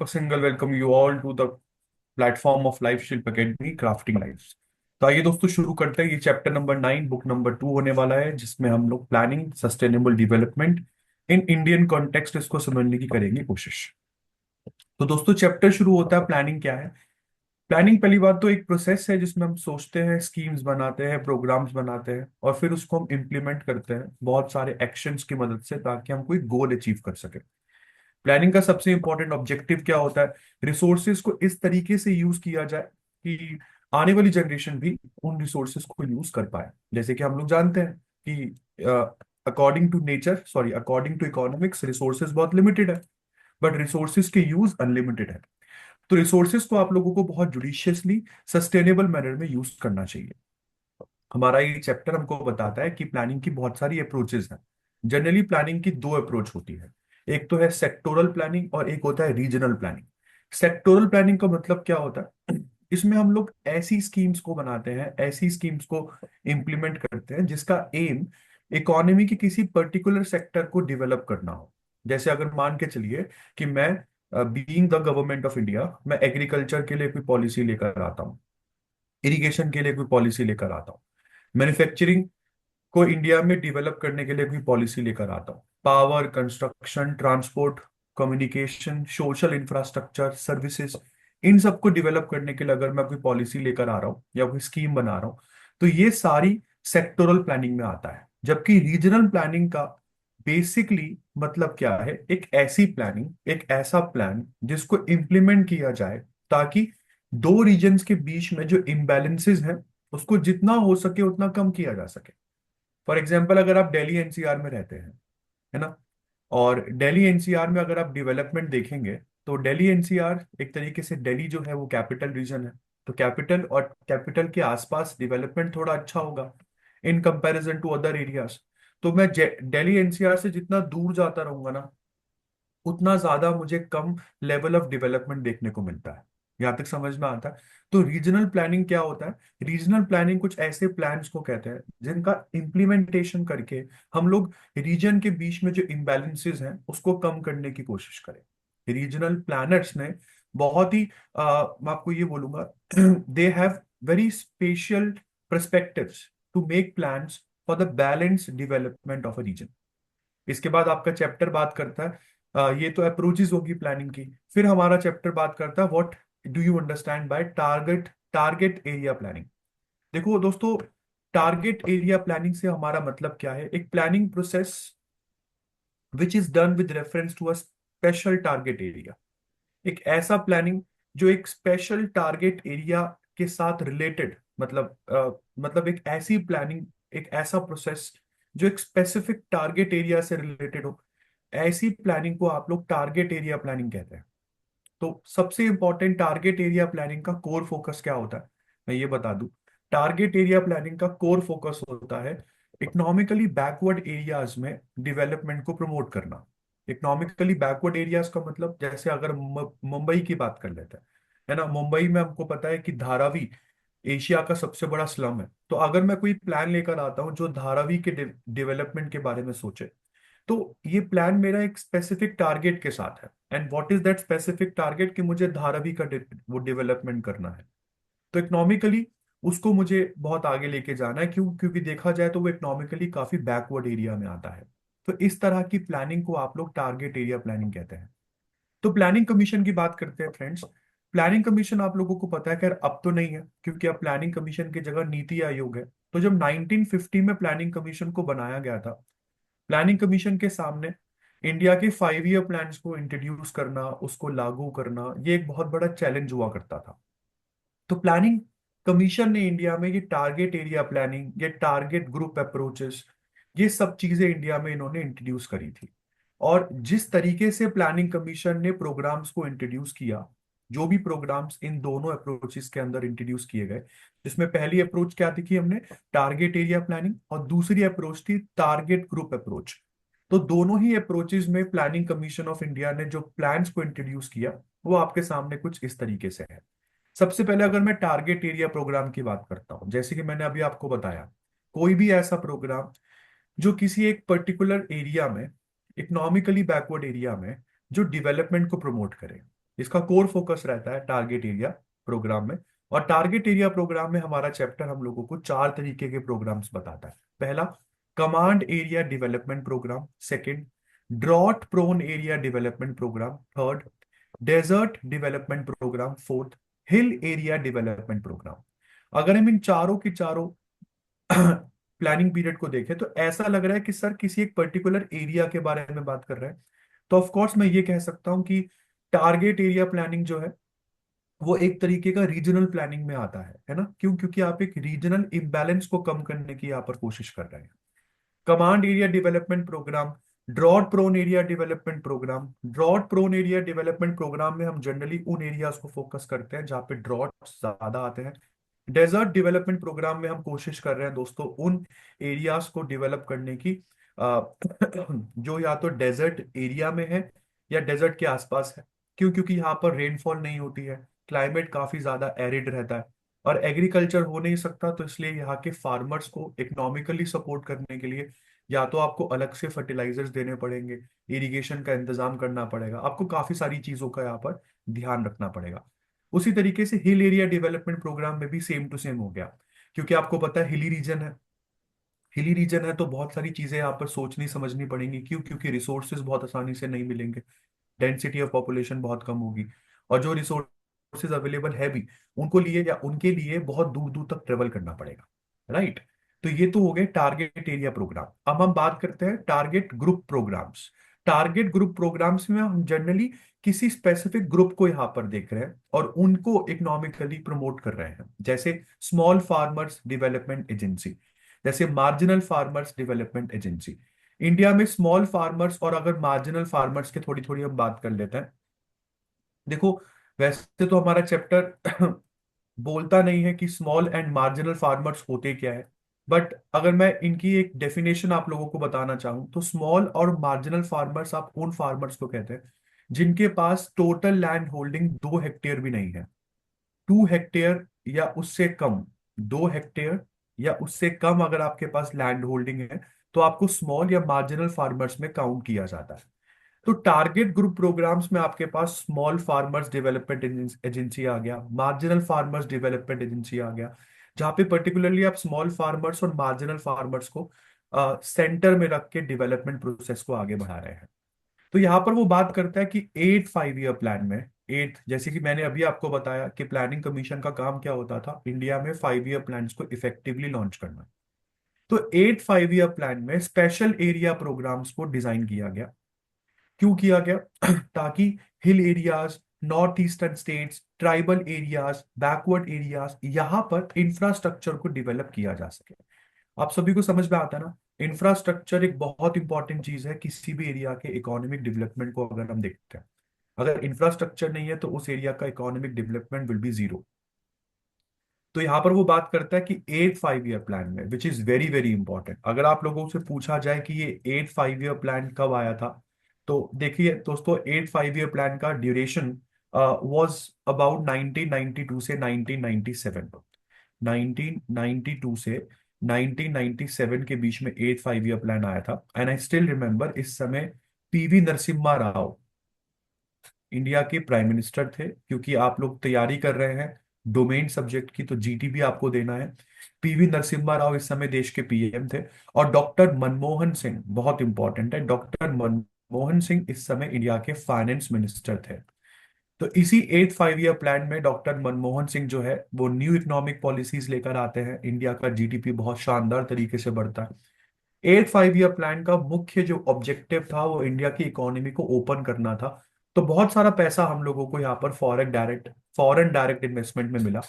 A single welcome you all to the platform of Life Shield Academy Crafting Lives। तो आइए दोस्तों शुरू करते हैं। ये चैप्टर नंबर 9 बुक नंबर 2 होने वाला है, जिसमें हम लोग planning sustainable development in Indian context इसको समझने की करेंगे कोशिश। तो दोस्तों चैप्टर शुरू होता है प्लानिंग क्या है। प्लानिंग पहली बात तो एक प्रोसेस है जिसमें हम सोचते हैं, स्कीम्स बनाते हैं, प्रोग्राम्स बनाते हैं और फिर उसको हम इम्प्लीमेंट करते हैं बहुत सारे एक्शंस की मदद से, ताकि हम कोई गोल अचीव कर सके। प्लानिंग का सबसे इंपॉर्टेंट ऑब्जेक्टिव क्या होता है? रिसोर्सेज को इस तरीके से यूज किया जाए कि आने वाली जनरेशन भी उन रिसोर्सेज को यूज कर पाए। जैसे कि हम लोग जानते हैं कि अकॉर्डिंग टू इकोनॉमिक्स रिसोर्सेज बहुत लिमिटेड है, बट रिसोर्सेज के यूज अनलिमिटेड है। तो रिसोर्सेज को आप लोगों को बहुत जुडिशियसली सस्टेनेबल मैनर में यूज करना चाहिए। हमारा ये चैप्टर हमको बताता है कि प्लानिंग की बहुत सारी अप्रोचेस हैं। जनरली प्लानिंग की दो अप्रोच होती है। एक तो है सेक्टोरल प्लानिंग और एक होता है रीजनल प्लानिंग। सेक्टोरल प्लानिंग का मतलब क्या होता है? इसमें हम लोग ऐसी स्कीम्स को बनाते हैं, ऐसी स्कीम्स को इम्प्लीमेंट करते हैं जिसका एम इकोनॉमी के किसी पर्टिकुलर सेक्टर को डेवलप करना हो। जैसे अगर मान के चलिए कि मैं being the government of India, मैं एग्रीकल्चर के लिए कोई पॉलिसी लेकर आता हूँ, इरिगेशन के लिए कोई पॉलिसी लेकर आता हूँ, मैन्युफैक्चरिंग को इंडिया में डेवलप करने के लिए भी पॉलिसी लेकर आता हूँ, power, construction, transport, communication, social infrastructure, services, इन सबको डेवलप करने के लिए अगर मैं कोई पॉलिसी लेकर आ रहा हूँ या कोई स्कीम बना रहा हूँ, तो ये सारी सेक्टोरल प्लानिंग में आता है। जबकि रीजनल प्लानिंग का बेसिकली मतलब क्या है? एक ऐसी प्लानिंग, एक ऐसा प्लान जिसको इम्प्लीमेंट किया जाए ताकि दो रीजन्स के बीच में जो इम्बैलेंसेस हैं उसको जितना हो सके उतना कम किया जा सके। फॉर एग्जाम्पल, अगर आप दिल्ली एनसीआर में रहते हैं, है ना, और दिल्ली एनसीआर में अगर आप डेवलपमेंट देखेंगे, तो दिल्ली एनसीआर एक तरीके से, दिल्ली जो है वो कैपिटल रीजन है, तो कैपिटल और कैपिटल के आसपास डेवलपमेंट थोड़ा अच्छा होगा in comparison to other areas. तो मैं दिल्ली एनसीआर से जितना दूर जाता रहूंगा ना, उतना ज्यादा मुझे कम लेवल ऑफ डेवलपमेंट देखने को मिलता है। यहाँ तक समझ में आता है? तो रीजनल प्लानिंग क्या होता है? रीजनल प्लानिंग कुछ ऐसे प्लान्स को कहते हैं जिनका इम्प्लीमेंटेशन करके हम लोग रीजन के बीच में जो इम्बैलेंसेस हैं उसको कम करने की कोशिश करें। रीजनल प्लानर्स ने बहुत ही मैं आपको ये बोलूंगा they have very special perspectives to make plans for the balance development of a region. इसके बाद आपका चैप्टर बात करता है, ये तो अप्रोचेस होगी प्लानिंग की। फिर हमारा चैप्टर बात करता है what do you understand by target target area planning. देखो दोस्तों, टारगेट एरिया प्लानिंग से हमारा मतलब क्या है? एक planning process which is done with reference to a special target area. एक ऐसा प्लानिंग जो एक स्पेशल टारगेट एरिया के साथ रिलेटेड, मतलब एक ऐसी प्लानिंग, एक ऐसा प्रोसेस जो एक स्पेसिफिक टारगेट एरिया से रिलेटेड हो, ऐसी प्लानिंग को आप लोग टारगेट एरिया प्लानिंग कहते हैं। तो सबसे इंपॉर्टेंट टारगेट एरिया प्लानिंग का कोर फोकस क्या होता है, मैं ये बता दूं। टारगेट एरिया प्लानिंग का कोर फोकस होता है इकोनॉमिकली बैकवर्ड एरियाज में डेवलपमेंट को प्रमोट करना। इकोनॉमिकली बैकवर्ड एरियाज का मतलब, जैसे अगर मुंबई की बात कर लेते हैं, है ना, मुंबई में हमको पता है कि धारावी एशिया का सबसे बड़ा स्लम है। तो अगर मैं कोई प्लान लेकर आता हूँ जो धारावी के डेवलपमेंट के बारे में सोचे, तो ये प्लान मेरा एक स्पेसिफिक टारगेट के साथ है। And what is that specific target? कि मुझे धारावी का वो डेवलपमेंट करना है। तो इकोनॉमिकली उसको मुझे बहुत आगे लेके जाना है। क्योंकि देखा जाए तो वो इकोनॉमिकली काफी बैकवर्ड एरिया में आता है। तो इस तरह की प्लानिंग को आप लोग टारगेट एरिया प्लानिंग कहते हैं। तो प्लानिंग कमीशन की बात करते हैं फ्रेंड्स। प्लानिंग कमीशन आप लोगों को पता है, खैर अब तो नहीं है क्योंकि अब प्लानिंग कमीशन की जगह नीति आयोग है। तो जब 1950 में प्लानिंग कमीशन को बनाया गया था, प्लानिंग कमीशन के सामने इंडिया के 5 ईयर प्लान्स को इंट्रोड्यूस करना, उसको लागू करना, ये एक बहुत बड़ा चैलेंज हुआ करता था। तो प्लानिंग कमीशन ने इंडिया में ये टारगेट एरिया प्लानिंग, ये टारगेट ग्रुप अप्रोचेस, ये सब चीजें इंडिया में इन्होंने इंट्रोड्यूस करी थी। और जिस तरीके से प्लानिंग कमीशन ने प्रोग्राम्स को इंट्रोड्यूस किया, जो भी प्रोग्राम्स इन दोनों अप्रोचेस के अंदर इंट्रोड्यूस किए गए, जिसमें पहली अप्रोच क्या थी कि हमने टारगेट एरिया प्लानिंग, और दूसरी अप्रोच थी टारगेट ग्रुप अप्रोच। तो दोनों ही अप्रोचेस में प्लानिंग कमीशन ऑफ इंडिया ने जो प्लान्स को इंट्रोड्यूस किया, वो आपके सामने कुछ इस तरीके से है। सबसे पहले अगर मैं टारगेट एरिया प्रोग्राम की बात करता हूं, जैसे कि मैंने अभी आपको बताया, कोई भी ऐसा प्रोग्राम जो किसी एक पर्टिकुलर एरिया में, इकोनॉमिकली बैकवर्ड एरिया में, जो डेवलपमेंट को प्रमोट करे। इसका कोर फोकस रहता है टारगेट एरिया प्रोग्राम में। और टारगेट एरिया प्रोग्राम में हमारा चैप्टर हम लोगों को चार तरीके के प्रोग्राम्स बताता है। पहला, command area development program. Second, drought prone area development program. Third, desert development program. Fourth, hill area development program. अगर हम इन चारों की चारों प्लानिंग पीरियड को देखें तो ऐसा लग रहा है कि सर किसी एक पर्टिकुलर एरिया के बारे में बात कर रहे हैं। तो ऑफ कोर्स मैं ये कह सकता हूं कि टारगेट एरिया प्लानिंग जो है वो एक तरीके का रीजनल प्लानिंग में आता है ना। क्यों? क्योंकि आप एक रीजनल इम्बैलेंस को कम करने की यहाँ पर कोशिश कर रहे हैं। Command area development program, drought prone area development program. Drought prone area development program में हम जनरली उन एरियाज को फोकस करते हैं जहाँ पे ड्रॉट ज्यादा आते हैं। डेजर्ट डेवलपमेंट प्रोग्राम में हम कोशिश कर रहे हैं दोस्तों उन एरियाज को डेवलप करने की अ, जो या तो डेजर्ट एरिया में है या डेजर्ट के आसपास है। क्यों? क्योंकि यहाँ पर रेनफॉल नहीं होती है, क्लाइमेट काफी ज्यादा एरिड रहता है और एग्रीकल्चर हो नहीं सकता। तो इसलिए यहाँ के फार्मर्स को इकोनॉमिकली सपोर्ट करने के लिए या तो आपको अलग से फर्टिलाइजर्स देने पड़ेंगे, इरिगेशन का इंतजाम करना पड़ेगा, आपको काफी सारी चीजों का यहाँ पर ध्यान रखना पड़ेगा। उसी तरीके से हिल एरिया डेवलपमेंट प्रोग्राम में भी सेम टू सेम हो गया। क्योंकि आपको पता है हिली रीजन है, हिली रीजन है तो बहुत सारी चीजें यहाँ पर सोचनी समझनी पड़ेंगी। क्यों? क्योंकि रिसोर्सेज बहुत आसानी से नहीं मिलेंगे, डेंसिटी ऑफ पॉपुलेशन बहुत कम होगी, और जो रिसोर्सेज अवेलेबल है भी उनको लिए या उनके लिए बहुत दूर दूर तक ट्रेवल करना पड़ेगा, राइट। तो ये तो हो गए टारगेट एरिया प्रोग्राम। अब हम बात करते हैं target group programs. Target group programs में हम जनरली किसी स्पेसिफिक ग्रुप को यहाँ पर देख रहे हैं और उनको इकोनॉमिकली प्रमोट कर रहे हैं। जैसे स्मॉल फार्मर्स डेवलपमेंट एजेंसी, जैसे marginal farmers development agency. India में स्मॉल फार्मर्स और अगर मार्जिनल फार्मर्स की थोड़ी थोड़ी हम बात कर लेते हैं। देखो, वैसे तो हमारा चैप्टर बोलता नहीं है कि स्मॉल एंड मार्जिनल फार्मर्स होते क्या है, बट अगर मैं इनकी एक डेफिनेशन आप लोगों को बताना चाहूं तो स्मॉल और मार्जिनल फार्मर्स आप उन फार्मर्स को कहते हैं जिनके पास टोटल लैंड होल्डिंग 2 हेक्टेयर भी नहीं है। 2 हेक्टेयर या उससे कम, 2 हेक्टेयर या उससे कम अगर आपके पास लैंड होल्डिंग है तो आपको स्मॉल या मार्जिनल फार्मर्स में काउंट किया जाता है। तो टारगेट ग्रुप प्रोग्राम्स में आपके पास स्मॉल फार्मर्स डेवलपमेंट एजेंसी आ गया, मार्जिनल फार्मर्स डेवलपमेंट एजेंसी आ गया, जहाँ पे पर्टिकुलरली आप स्मॉल फार्मर्स और मार्जिनल फार्मर्स को सेंटर में रख के डेवलपमेंट प्रोसेस को आगे बढ़ा रहे हैं। तो यहाँ पर वो बात करता है कि 8 5 ईयर प्लान में, एट जैसे कि मैंने अभी आपको बताया कि प्लानिंग कमीशन का काम क्या होता था, इंडिया में 5 ईयर प्लान को इफेक्टिवली लॉन्च करना। तो 8 5 ईयर प्लान में स्पेशल एरिया प्रोग्राम्स को डिजाइन किया गया। क्यों किया गया? ताकि हिल areas, north eastern states, tribal areas, backward areas, यहाँ पर इंफ्रास्ट्रक्चर को डेवलप किया जा सके। आप सभी को समझ में आता है ना, इंफ्रास्ट्रक्चर एक बहुत इंपॉर्टेंट चीज है किसी भी एरिया के इकोनॉमिक डेवलपमेंट को अगर हम देखते हैं। अगर इंफ्रास्ट्रक्चर नहीं है तो उस एरिया का economic development will be zero. तो यहाँ पर वो बात करता है कि 8 5 ईयर प्लान में, which is very very important, अगर आप लोगों से पूछा जाए कि ये 8 5 ईयर प्लान कब आया था, तो देखिए दोस्तों, 8 5 ईयर प्लान का ड्यूरेशन वाज अबाउट 1992 से 1997। 1992 से 1997 के बीच में 8 5 ईयर प्लान आया था। एंड आई स्टिल रिमेम्बर इस समय पीवी नरसिम्हा राव इंडिया के प्राइम मिनिस्टर थे। क्योंकि आप लोग तैयारी कर रहे हैं डोमेन सब्जेक्ट की तो जीटी भी आपको देना है। पीवी नरसिम्हा राव इस समय देश के पीएम थे। और डॉक्टर मनमोहन सिंह, बहुत इंपॉर्टेंट है, डॉक्टर मनमोहन सिंह इस समय इंडिया के फाइनेंस मिनिस्टर थे। तो इसी 8 5 ईयर प्लान में डॉक्टर मनमोहन सिंह जो है वो न्यू इकोनॉमिक पॉलिसीज लेकर आते हैं, इंडिया का जीडीपी बहुत शानदार तरीके से बढ़ता है। 8 5 ईयर प्लान का मुख्य जो ऑब्जेक्टिव था वो इंडिया की इकोनॉमी को ओपन करना था। तो बहुत सारा पैसा हम लोगों को यहाँ पर फॉरेन डायरेक्ट इन्वेस्टमेंट में मिला।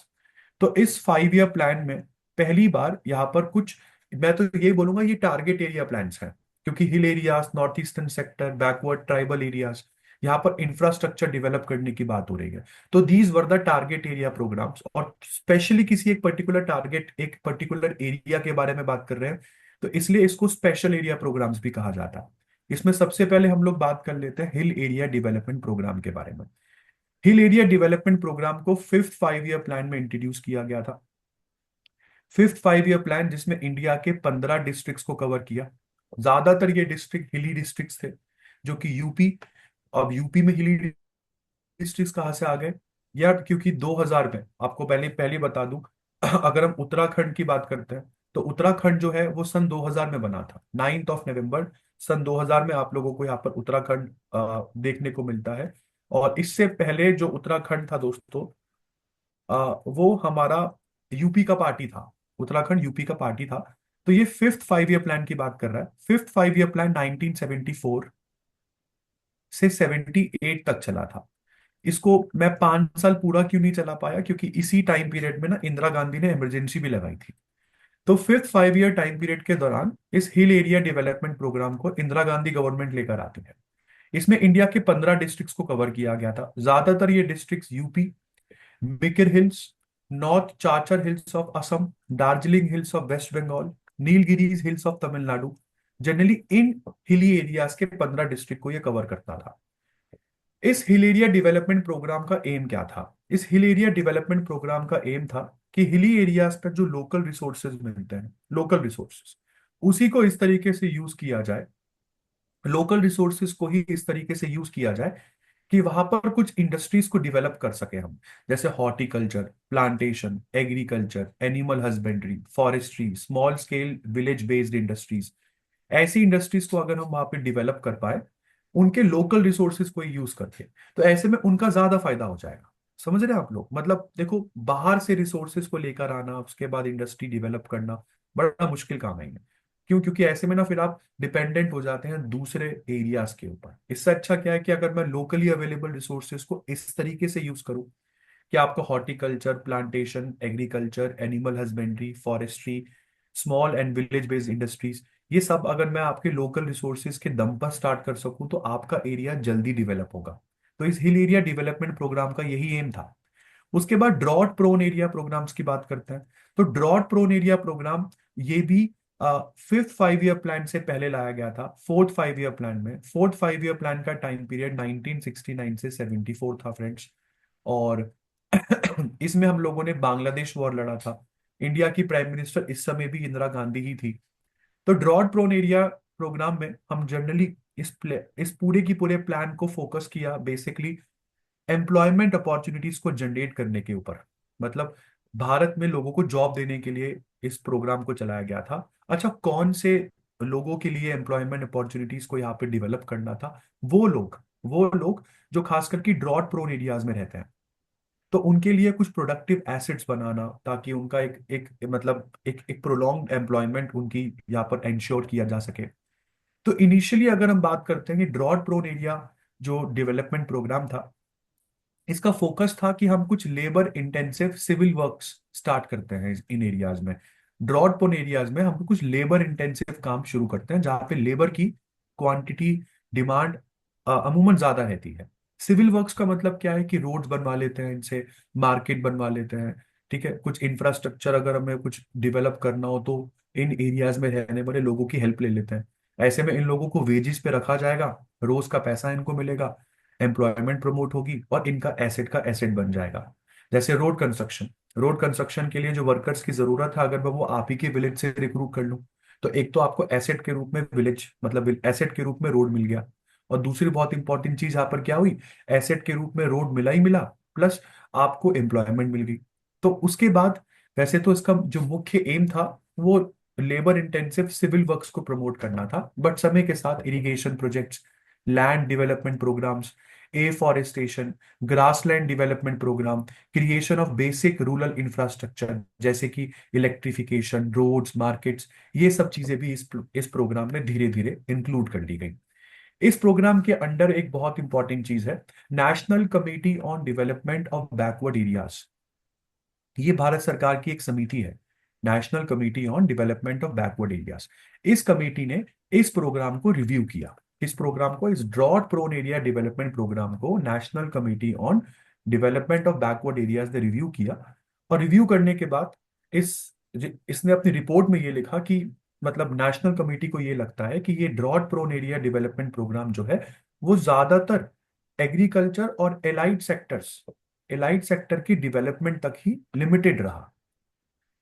तो इस 5 ईयर प्लान में पहली बार यहाँ पर कुछ, मैं तो ये बोलूंगा ये टारगेट एरिया प्लान्स हैं, क्योंकि हिल areas, north eastern sector, backward tribal areas, यहाँ पर इंफ्रास्ट्रक्चर डेवलप करने की बात हो रही है। तो these were the target area programs. और स्पेशली किसी एक पर्टिकुलर टारगेट, एक पर्टिकुलर एरिया के बारे में बात कर रहे हैं तो इसलिए इसको स्पेशल एरिया प्रोग्राम्स भी कहा जाता है। इसमें सबसे पहले हम लोग बात कर लेते हैं हिल एरिया डेवलपमेंट प्रोग्राम के बारे में। हिल एरिया डेवलपमेंट प्रोग्राम को 5th 5 ईयर प्लान में इंट्रोड्यूस किया गया था। 5th 5 ईयर प्लान जिसमें इंडिया के 15 डिस्ट्रिक्ट्स को कवर किया। ज्यादातर ये डिस्ट्रिक्ट हिली डिस्ट्रिक्ट्स थे, जो कि यूपी, अब यूपी में हिली डिस्ट्रिक्ट कहाँ से आ गए यार? क्योंकि 2000 में, आपको पहले पहले बता दूं, अगर हम उत्तराखंड की बात करते हैं तो उत्तराखंड जो है वो सन 2000 में बना था। 9 नवंबर सन 2000 में आप लोगों को यहाँ पर उत्तराखंड देखने को मिलता है। और इससे पहले जो उत्तराखंड था दोस्तों, वो हमारा यूपी का पार्टी था। उत्तराखंड यूपी का पार्टी था। तो ये 5th 5 ईयर प्लान की बात कर रहा है। 5th 5 ईयर प्लान 1974 से 78 तक चला था। इसको मैं 5 साल पूरा क्यों नहीं चला पाया, क्योंकि इसी टाइम पीरियड में ना इंदिरा गांधी ने इमरजेंसी भी लगाई थी। तो 5th 5 ईयर टाइम पीरियड के दौरान इस हिल एरिया डेवलपमेंट प्रोग्राम को इंदिरा गांधी गवर्नमेंट लेकर आती है। इसमें इंडिया के 15 डिस्ट्रिक्ट्स को कवर किया गया था। ज्यादातर ये districts UP, Mikir hills, north Cachar hills of Assam, Darjeeling hills of west Bengal, Nilgiris hills of Tamil Nadu, generally in hilly areas के 15 डिस्ट्रिक्ट को ये कवर करता था। इस हिल एरिया डेवलपमेंट प्रोग्राम का एम क्या था? इस हिल एरिया डेवलपमेंट प्रोग्राम का एम था कि हिली एरियाज पर जो लोकल रिसोर्सेज मिलते हैं, लोकल रिसोर्सेज, उसी को इस तरीके से यूज किया जाए, लोकल रिसोर्सेज को ही इस तरीके से यूज किया जाए कि वहां पर कुछ इंडस्ट्रीज को डेवलप कर सके हम। जैसे horticulture, plantation, agriculture, animal husbandry, forestry, small scale village based industries. ऐसी इंडस्ट्रीज को अगर हम वहां पे डेवलप कर पाए, उनके लोकल रिसोर्सेज को यूज करके, तो ऐसे में उनका ज्यादा फायदा हो जाएगा। समझ रहे हैं आप लोग? मतलब देखो, बाहर से रिसोर्सेज को लेकर आना, उसके बाद इंडस्ट्री डेवलप करना बड़ा मुश्किल काम है ये। क्यों? क्योंकि ऐसे में ना फिर आप डिपेंडेंट हो जाते हैं दूसरे एरियाज के ऊपर। इससे अच्छा क्या है कि अगर मैं लोकली अवेलेबल रिसोर्सेज को इस तरीके से यूज करूं कि आपको horticulture, plantation, agriculture, animal husbandry, forestry, small and village based industries, ये सब अगर मैं आपके लोकल रिसोर्सेज के दम पर स्टार्ट कर सकूं तो आपका एरिया जल्दी डेवलप होगा। तो इस हिल एरिया डेवलपमेंट प्रोग्राम का यही एम था। उसके बाद ड्रॉट प्रोन एरिया प्रोग्राम्स की बात करते हैं। तो ड्रॉट प्रोन एरिया प्रोग्राम ये भी 5th 5 ईयर प्लान से पहले लाया गया था। 4th 5 ईयर प्लान में, 4th 5 ईयर प्लान का टाइम पीरियड 1969 से 74 था फ्रेंड्स। और इसमें हम लोगों ने बांग्लादेश वॉर लड़ा था। इंडिया की प्राइम मिनिस्टर इस समय भी इंदिरा गांधी ही थी। तो ड्रॉट प्रोन एरिया प्रोग्राम में हम जनरली इस पूरे की पूरे प्लान को फोकस किया बेसिकली एम्प्लॉयमेंट अपॉर्चुनिटीज को जनरेट करने के ऊपर। मतलब भारत में लोगों को जॉब देने के लिए इस प्रोग्राम को चलाया गया था। अच्छा, कौन से लोगों के लिए एम्प्लॉयमेंट अपॉर्चुनिटीज को यहाँ पे डेवलप करना था? वो लोग जो खास करके ड्रॉट प्रोन एरियाज में रहते हैं। तो उनके लिए कुछ प्रोडक्टिव एसेट्स बनाना, ताकि उनका एक प्रोलॉन्ग एम्प्लॉयमेंट उनकी यहाँ पर इंश्योर किया जा सके। तो इनिशियली अगर हम बात करते हैं कि ड्रॉट प्रोन एरिया जो डेवलपमेंट प्रोग्राम था, इसका फोकस था कि हम कुछ labour intensive civil works start करते हैं इन एरियाज में। ड्रॉट प्रोन एरियाज में हम कुछ लेबर इंटेंसिव काम शुरू करते हैं जहाँ पे लेबर की क्वांटिटी, डिमांड अमूमन ज्यादा रहती है। सिविल वर्क्स का मतलब क्या है कि रोड्स बनवा लेते हैं इनसे, मार्केट बनवा लेते हैं, ठीक है, कुछ इंफ्रास्ट्रक्चर अगर हमें कुछ डेवलप करना हो तो इन एरियाज में रहने वाले लोगों की हेल्प ले लेते हैं। ऐसे में इन लोगों को वेजिस पे रखा जाएगा, रोज का पैसा इनको मिलेगा, एम्प्लॉयमेंट प्रमोट होगी और इनका एसेट का एसेट बन जाएगा। जैसे रोड कंस्ट्रक्शन के लिए जो वर्कर्स की जरूरत है, अगर मैं वो आप ही के विलेज से रिक्रूट कर लूं, तो एक तो आपको एसेट के रूप में विलेज, मतलब एसेट के रूप में रोड मिल गया। और दूसरी बहुत इंपॉर्टेंट चीज यहाँ पर क्या हुई, एसेट के रूप में रोड मिला ही मिला, प्लस आपको एम्प्लॉयमेंट मिल गई। तो उसके बाद, वैसे तो इसका जो मुख्य एम था वो लेबर इंटेंसिव सिविल वर्क्स को प्रमोट करना था, बट समय के साथ irrigation projects, land development programs, afforestation, grassland development program, creation of basic rural infrastructure जैसे कि इलेक्ट्रिफिकेशन, रोड्स, मार्केट्स, ये सब चीजें भी इस प्रोग्राम में धीरे धीरे इंक्लूड कर ली गई। इस प्रोग्राम के अंडर एक बहुत इंपॉर्टेंट चीज है, national committee on development of backward areas. ये भारत सरकार की एक समिति है, national committee on development of backward areas. इस कमेटी ने इस प्रोग्राम को रिव्यू किया। इस प्रोग्राम को, इस drought prone area development programme को national committee on development of backward areas ने रिव्यू किया। और रिव्यू करने के बाद इस इसने अपनी रिपोर्ट में ये लिखा कि, मतलब नेशनल कमेटी को ये लगता है कि ये drought prone area development program जो है वो ज्यादातर एग्रीकल्चर और एलाइड सेक्टर की डेवलपमेंट तक ही लिमिटेड रहा।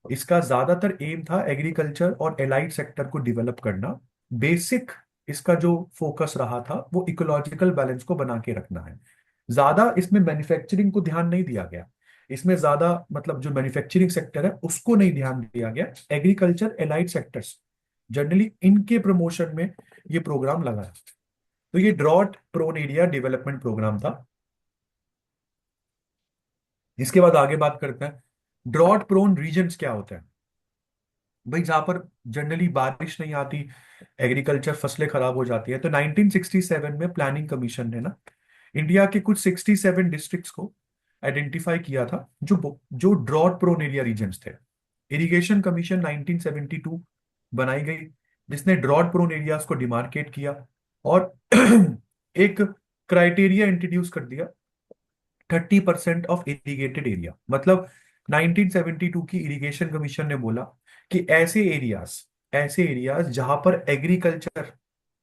इसका ज्यादातर एम था एग्रीकल्चर और एलाइड सेक्टर को डेवलप करना। बेसिक इसका जो फोकस रहा था वो इकोलॉजिकल बैलेंस को बना के रखना है। ज्यादा इसमें मैन्युफैक्चरिंग को ध्यान नहीं दिया गया, इसमें ज्यादा मतलब जो मैन्युफैक्चरिंग सेक्टर है उसको नहीं ध्यान दिया गया। एग्रीकल्चर एलाइड सेक्टर्स जनरली इनके प्रमोशन में ये प्रोग्राम लगा है। तो ये drought prone area development program था। इसके बाद आगे बात करते हैं ड्रॉट प्रोन रीजन्स क्या होते हैं। भाई जहां पर जनरली बारिश नहीं आती, एग्रीकल्चर फसलें खराब हो जाती है, तो 1967 में प्लानिंग कमीशन ने ना इंडिया के कुछ 67 डिस्ट्रिक्ट्स को आइडेंटिफाई किया था जो जो ड्रॉट प्रोन एरिया रीजन्स थे। इरिगेशन कमीशन 1972 बनाई गई, जिसने ड्रॉट प्रोन एरियाज को डिमार्केट किया और एक क्राइटेरिया इंट्रोड्यूस कर दिया, 30% ऑफ इरिगेटेड एरिया। मतलब 1972 की इरिगेशन कमीशन ने बोला कि ऐसे एरियाज जहां पर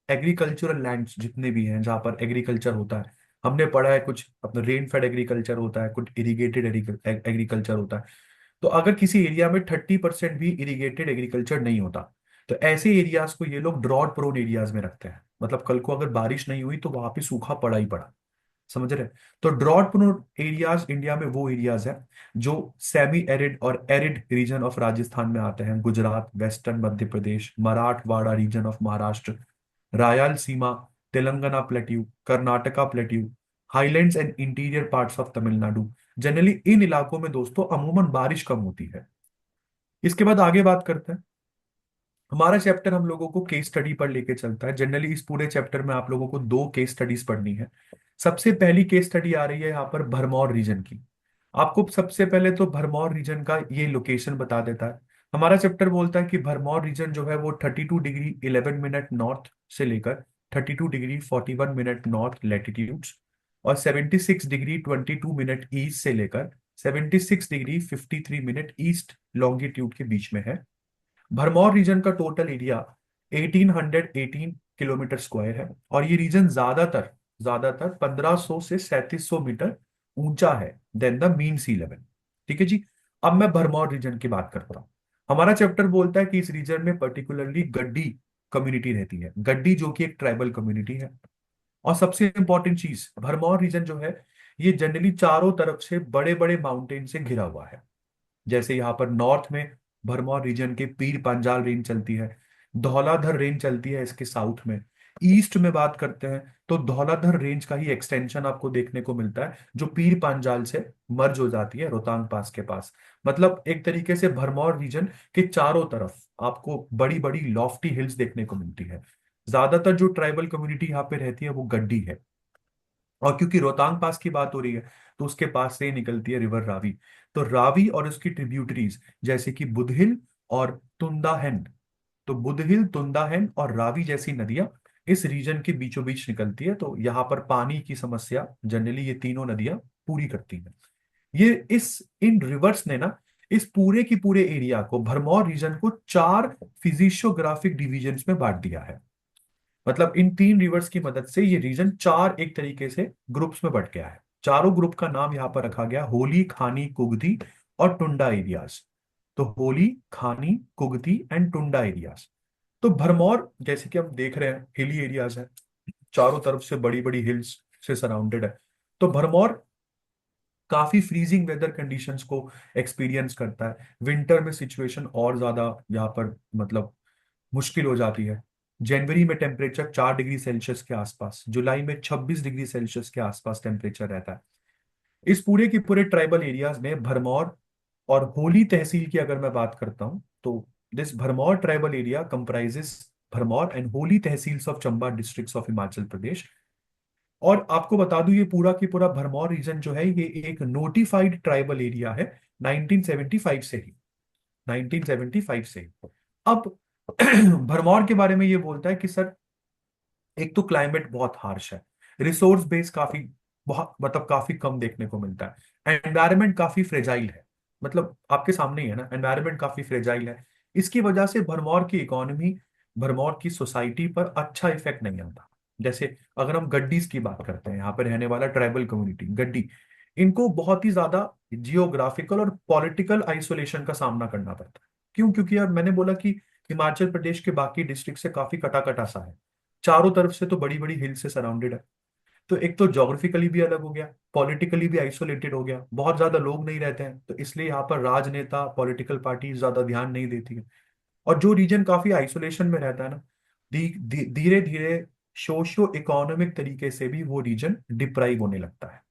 एग्रीकल्चरल लैंड्स जितने भी हैं जहां पर एग्रीकल्चर होता है, हमने पढ़ा है कुछ अपना रेन फेड एग्रीकल्चर होता है, कुछ इरिगेटेड एग्रीकल्चर होता है। तो अगर किसी एरिया में 30% भी इरिगेटेड एग्रीकल्चर नहीं होता, तो ऐसे एरियाज को ये लोग ड्रॉट प्रोन एरियाज में रखते हैं। मतलब कल को अगर बारिश नहीं हुई तो वहां पे सूखा पड़ा ही पड़ा। समझ रहे हैं? तो ड्रॉट प्रोन एरियाज इंडिया में वो एरियाज हैं जो सेमी एरिड और एरिड रीजन ऑफ राजस्थान में आते हैं, Gujarat, western Madhya Pradesh, Marathwada region of Maharashtra, Rayalaseema, Telangana plateau, Karnataka plateau, highlands and interior parts of Tamil Nadu. Generally इन इलाकों में दोस्तों अमूमन बारिश कम होती है। इसके बाद आगे बात करते हैं। हमारा चैप्टर हम लोगों को केस स्टडी पर लेके चलता है। जनरली इस पूरे चैप्टर में आप लोगों को दो केस स्टडीज पढ़नी है। सबसे पहली केस स्टडी आ रही है यहाँ पर भरमौर रीजन की। आपको सबसे पहले तो भरमौर रीजन का ये लोकेशन बता देता है। हमारा चैप्टर बोलता है कि भरमौर रीजन जो है वो 32 डिग्री 11 मिनट नॉर्थ से लेकर 32 डिग्री 41 मिनट नॉर्थ लेटीट्यूड्स और 76 डिग्री 22 मिनट ईस्ट से लेकर 76 डिग्री 53 मिनट ईस्ट लॉन्गिट्यूड के बीच में है। भरमौर रीजन का टोटल एरिया 1818 किलोमीटर स्क्वायर है और ये रीजन ज्यादातर ज्यादातर 1500 से 3700 मीटर ऊंचा है then the mean sea level. ठीक है जी। अब मैं भरमौर रीजन की बात करता हूँ। हमारा चैप्टर बोलता है कि इस रीजन में पर्टिकुलरली गड्डी कम्युनिटी रहती है, गड्डी जो कि एक ट्राइबल कम्युनिटी है। और सबसे इंपॉर्टेंट चीज, भरमौर रीजन जो है ये जनरली चारों तरफ से बड़े बड़े माउंटेन से घिरा हुआ है। जैसे यहाँ पर नॉर्थ में भरमौर रीजन के पीर पांजाल रेंज चलती है, धौलाधर रेंज चलती है इसके साउथ में। ईस्ट में बात करते हैं तो धौलाधर रेंज का ही एक्सटेंशन आपको देखने को मिलता है जो पीर पांजाल से मर्ज हो जाती है रोहतांग पास के पास। मतलब एक तरीके से भरमौर रीजन के चारों तरफ आपको बड़ी बड़ी लॉफ्टी हिल्स देखने को मिलती है। ज्यादातर जो ट्राइबल कम्युनिटी यहाँ पे रहती है वो गड्डी है। और क्योंकि रोहतांग पास की बात हो रही है तो उसके पास से ही निकलती है रिवर रावी। तो रावी और उसकी ट्रिब्यूटरीज जैसे कि बुधहिल और तुंदाहन, तो बुधहिल, तुंदाहन और रावी जैसी नदियां इस रीजन के बीचों बीच निकलती है। तो यहाँ पर पानी की समस्या जनरली ये तीनों नदियां पूरी करती हैं। ये इस इन रिवर्स ने ना इस पूरे की पूरे एरिया को, भरमौर रीजन को, चार फिजिशियोग्राफिक डिविजन्स में बांट दिया है। मतलब इन तीन रिवर्स की मदद से ये रीजन चार एक तरीके से ग्रुप्स में बट गया है। चारों ग्रुप का नाम यहाँ पर रखा गया होली, खानी, कुगती और टुंडा एरियाज। तो होली, खानी, कुगती एंड टुंडा एरियाज। तो भरमौर जैसे कि हम देख रहे हैं हिली एरियाज है, चारों तरफ से बड़ी बड़ी हिल्स से सराउंडेड है। तो भरमौर काफी फ्रीजिंग वेदर कंडीशंस को एक्सपीरियंस करता है। विंटर में सिचुएशन और ज्यादा यहाँ पर मतलब मुश्किल हो जाती है। जनवरी में टेम्परेचर 4 डिग्री सेल्सियस के आसपास, जुलाई में 26 डिग्री सेल्सियस के आसपास टेम्परेचर रहता है। इस पूरे के पूरे ट्राइबल एरियाज में भरमौर और होली तहसील की अगर मैं बात करता हूं तो this Bharmour tribal area comprises Bharmour and Holi tehsils of Chamba districts of Himachal Pradesh. और आपको बता दूं ये पूरा की पूरा भरमौर रीजन जो है ये एक नोटिफाइड ट्राइबल एरिया है 1975 से ही, 1975 से ही। अब भरमौर के बारे में ये बोलता है कि सर एक तो क्लाइमेट बहुत हार्श है, रिसोर्स बेस काफी बहुत मतलब काफी कम देखने को मिलता है, एनवायरनमेंट काफी फ्रेजाइल है। मतलब आपके सामने ही है ना, एनवायरनमेंट काफी फ्रेजाइल है। इसकी वजह से भरमौर की इकोनॉमी, भरमौर की सोसाइटी पर अच्छा इफेक्ट नहीं आता। जैसे अगर हम गड्डीज की बात करते हैं, यहाँ पर रहने वाला ट्राइबल कम्युनिटी गड्डी, इनको बहुत ही ज्यादा जियोग्राफिकल और पॉलिटिकल आइसोलेशन का सामना करना पड़ता है। क्यों? क्योंकि यार मैंने बोला कि हिमाचल प्रदेश के बाकी डिस्ट्रिक्ट से काफी कटा कटा सा है, चारों तरफ से तो बड़ी बड़ी हिल से सराउंडेड है। तो एक तो ज्योग्राफिकली भी अलग हो गया, पॉलिटिकली भी आइसोलेटेड हो गया, बहुत ज्यादा लोग नहीं रहते हैं, तो इसलिए यहाँ पर राजनेता पॉलिटिकल पार्टी ज्यादा ध्यान नहीं देती है। और जो रीजन काफी आइसोलेशन में रहता है ना, धीरे धीरे सोशियो इकोनॉमिक तरीके से भी वो रीजन डिप्राइव होने लगता है।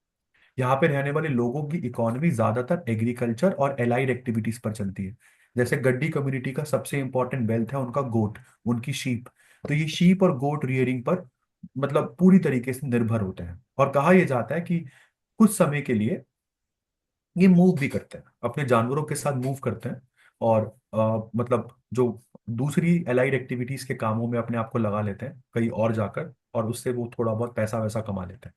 यहाँ पे रहने वाले लोगों की इकोनॉमी ज्यादातर एग्रीकल्चर और एलाइड एक्टिविटीज पर चलती है। जैसे गड्डी कम्युनिटी का सबसे इंपॉर्टेंट वेल्थ है उनका गोट, उनकी शीप। तो ये शीप और गोट रियरिंग पर मतलब पूरी तरीके से निर्भर होते हैं। और कहा यह जाता है कि कुछ समय के लिए ये मूव भी करते हैं, अपने जानवरों के साथ मूव करते हैं। और मतलब जो दूसरी एलाइड एक्टिविटीज के कामों में अपने आप को लगा लेते हैं कहीं और जाकर, और उससे वो थोड़ा बहुत पैसा वैसा कमा लेते हैं।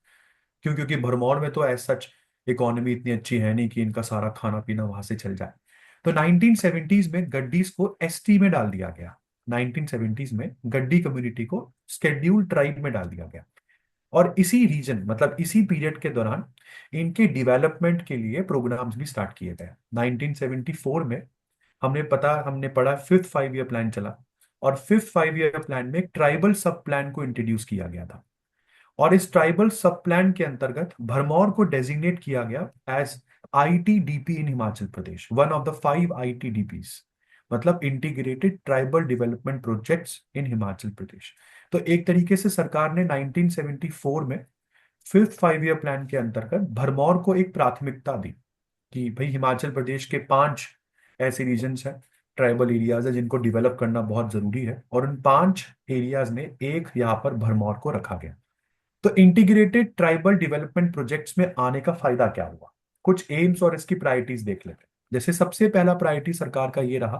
क्यों? क्योंकि भरमौर में तो एज सच इकोनॉमी इतनी अच्छी है नहीं कि इनका सारा खाना पीना वहां से चल जाए। तो 1970s में गड्डीज को एसटी में डाल दिया गया। 1970s में गड्डी कम्युनिटी को स्केड्यूल्ड ट्राइब में डाल दिया गया। और इसी रीजन मतलब इसी पीरियड के दौरान इनके डेवलपमेंट के लिए प्रोग्राम्स भी स्टार्ट किए गए। 1974 में हमने पढ़ा फिफ्थ 5 ईयर प्लान चला। और फिफ्थ 5 ईयर प्लान में ट्राइबल सब प्लान को इंट्रोड्यूस किया गया था। और इस ट्राइबल सब प्लान के अंतर्गत भरमौर को डेजिग्नेट किया गया as ITDP in Himachal Pradesh, one of the 5 ITDPs, मतलब integrated tribal development projects in Himachal Pradesh. तो एक तरीके से सरकार ने 1974 में फिफ्थ 5 ईयर प्लान के अंतर्गत भरमौर को एक प्राथमिकता दी कि भाई हिमाचल प्रदेश के 5 ऐसे रीजन्स हैं, ट्राइबल एरियाज है जिनको डेवलप करना बहुत जरूरी है, और उन 5 एरियाज में एक यहाँ पर भरमौर को रखा गया। तो इंटीग्रेटेड ट्राइबल डेवलपमेंट प्रोजेक्ट्स में आने का फायदा क्या हुआ? कुछ एम्स और इसकी प्रायोरिटीज देख लेते हैं। जैसे सबसे पहला प्रायोरिटी सरकार का ये रहा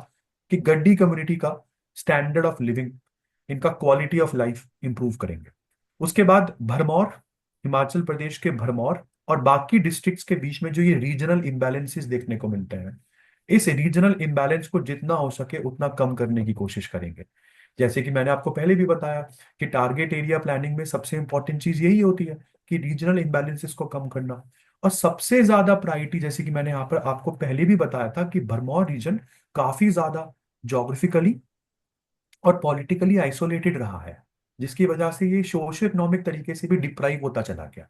कि गड्डी कम्युनिटी का स्टैंडर्ड ऑफ लिविंग, इनका क्वालिटी ऑफ लाइफ इंप्रूव करेंगे। उसके बाद भरमौर, हिमाचल प्रदेश के भरमौर और बाकी डिस्ट्रिक्ट्स के बीच में जो ये रीजनल इम्बैलेंसेस देखने को मिलते हैं, इस रीजनल इम्बैलेंस को जितना हो सके उतना कम करने की कोशिश करेंगे। जैसे कि मैंने आपको पहले भी बताया कि टारगेट एरिया प्लानिंग में सबसे इंपॉर्टेंट चीज यही होती है कि रीजनल इम्बैलेंसेस को कम करना। और सबसे ज्यादा प्रायोरिटी, जैसे कि मैंने यहाँ पर आपको पहले भी बताया था, कि भरमौर रीजन काफी ज्यादा जोग्राफिकली और पॉलिटिकली आइसोलेटेड रहा है, जिसकी वजह से ये सोशो इकोनॉमिक तरीके से भी डिप्राइव होता चला गया।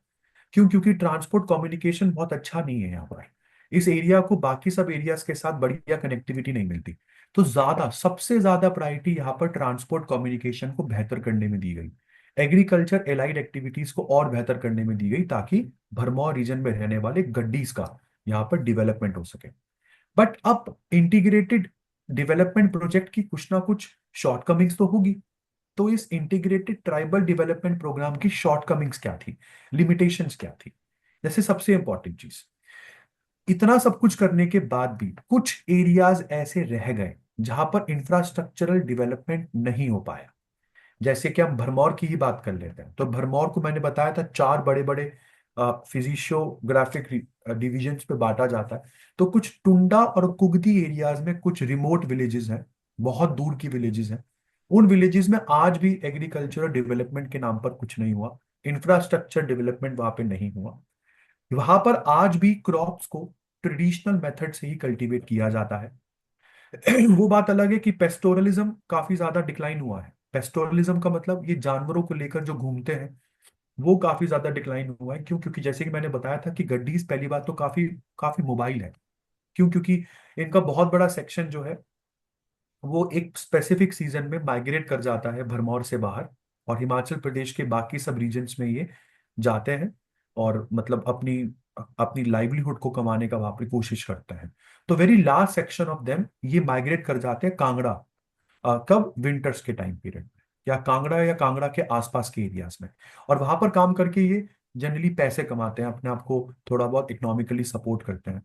क्यों? क्योंकि ट्रांसपोर्ट कम्युनिकेशन बहुत अच्छा नहीं है यहाँ पर। इस एरिया को बाकी सब एरियाज के साथ बढ़िया कनेक्टिविटी नहीं मिलती। तो सबसे ज्यादा प्रायोरिटी यहाँ पर ट्रांसपोर्ट कम्युनिकेशन को बेहतर करने में दी गई। एग्रीकल्चर एलाइड एक्टिविटीज को और बेहतर करने में दी गई ताकि भरमौर रीजन में रहने वाले गड्डीज का यहाँ पर डेवलपमेंट हो सके। बट अब इंटीग्रेटेड डेवलपमेंट प्रोजेक्ट की कुछ ना कुछ शॉर्टकमिंग्स तो होगी। तो इस इंटीग्रेटेड ट्राइबल डेवलपमेंट प्रोग्राम की शॉर्टकमिंग्स क्या थी, लिमिटेशंस क्या थी? जैसे सबसे इंपॉर्टेंट चीज, इतना सब कुछ करने के बाद भी कुछ एरियाज ऐसे रह गए जहां पर इंफ्रास्ट्रक्चरल डेवलपमेंट नहीं हो पाया। जैसे कि हम भरमौर की ही बात कर लेते हैं, तो भरमौर को मैंने बताया था 4 बड़े बड़े फिजिशियोग्राफिक डिविजन्स पे बांटा जाता है। तो कुछ टुंडा और कुगती एरियाज में कुछ रिमोट विलेजेस हैं, बहुत दूर की विलेजेस हैं। उन विलेजेस में आज भी एग्रीकल्चरल डेवलपमेंट के नाम पर कुछ नहीं हुआ, इंफ्रास्ट्रक्चर डेवलपमेंट वहां पे नहीं हुआ। वहां पर आज भी क्रॉप्स को ट्रेडिशनल मेथड से ही कल्टीवेट किया जाता है। वो बात अलग है कि पेस्टोरलिज्म काफी ज्यादा डिक्लाइन हुआ है। पेस्टोरलिज्म का मतलब ये जानवरों को लेकर जो घूमते हैं, वो काफी ज्यादा डिक्लाइन हुआ है। क्यों? क्योंकि जैसे कि मैंने बताया था कि गड्डीज पहली बात तो काफी काफी मोबाइल है। क्यों? क्योंकि इनका बहुत बड़ा सेक्शन जो है वो एक स्पेसिफिक सीजन में माइग्रेट कर जाता है भरमौर से बाहर, और हिमाचल प्रदेश के बाकी सब रीजन्स में ये जाते हैं और मतलब अपनी अपनी लाइवलीहुड को कमाने का वहां पर कोशिश करते हैं। तो very last section of them ये माइग्रेट कर जाते हैं कांगड़ा। कब? विंटर्स के टाइम पीरियड में, या कांगड़ा के आसपास के एरियाज में। और वहां पर काम करके ये जनरली पैसे कमाते हैं, अपने आप को थोड़ा बहुत इकोनॉमिकली सपोर्ट करते हैं।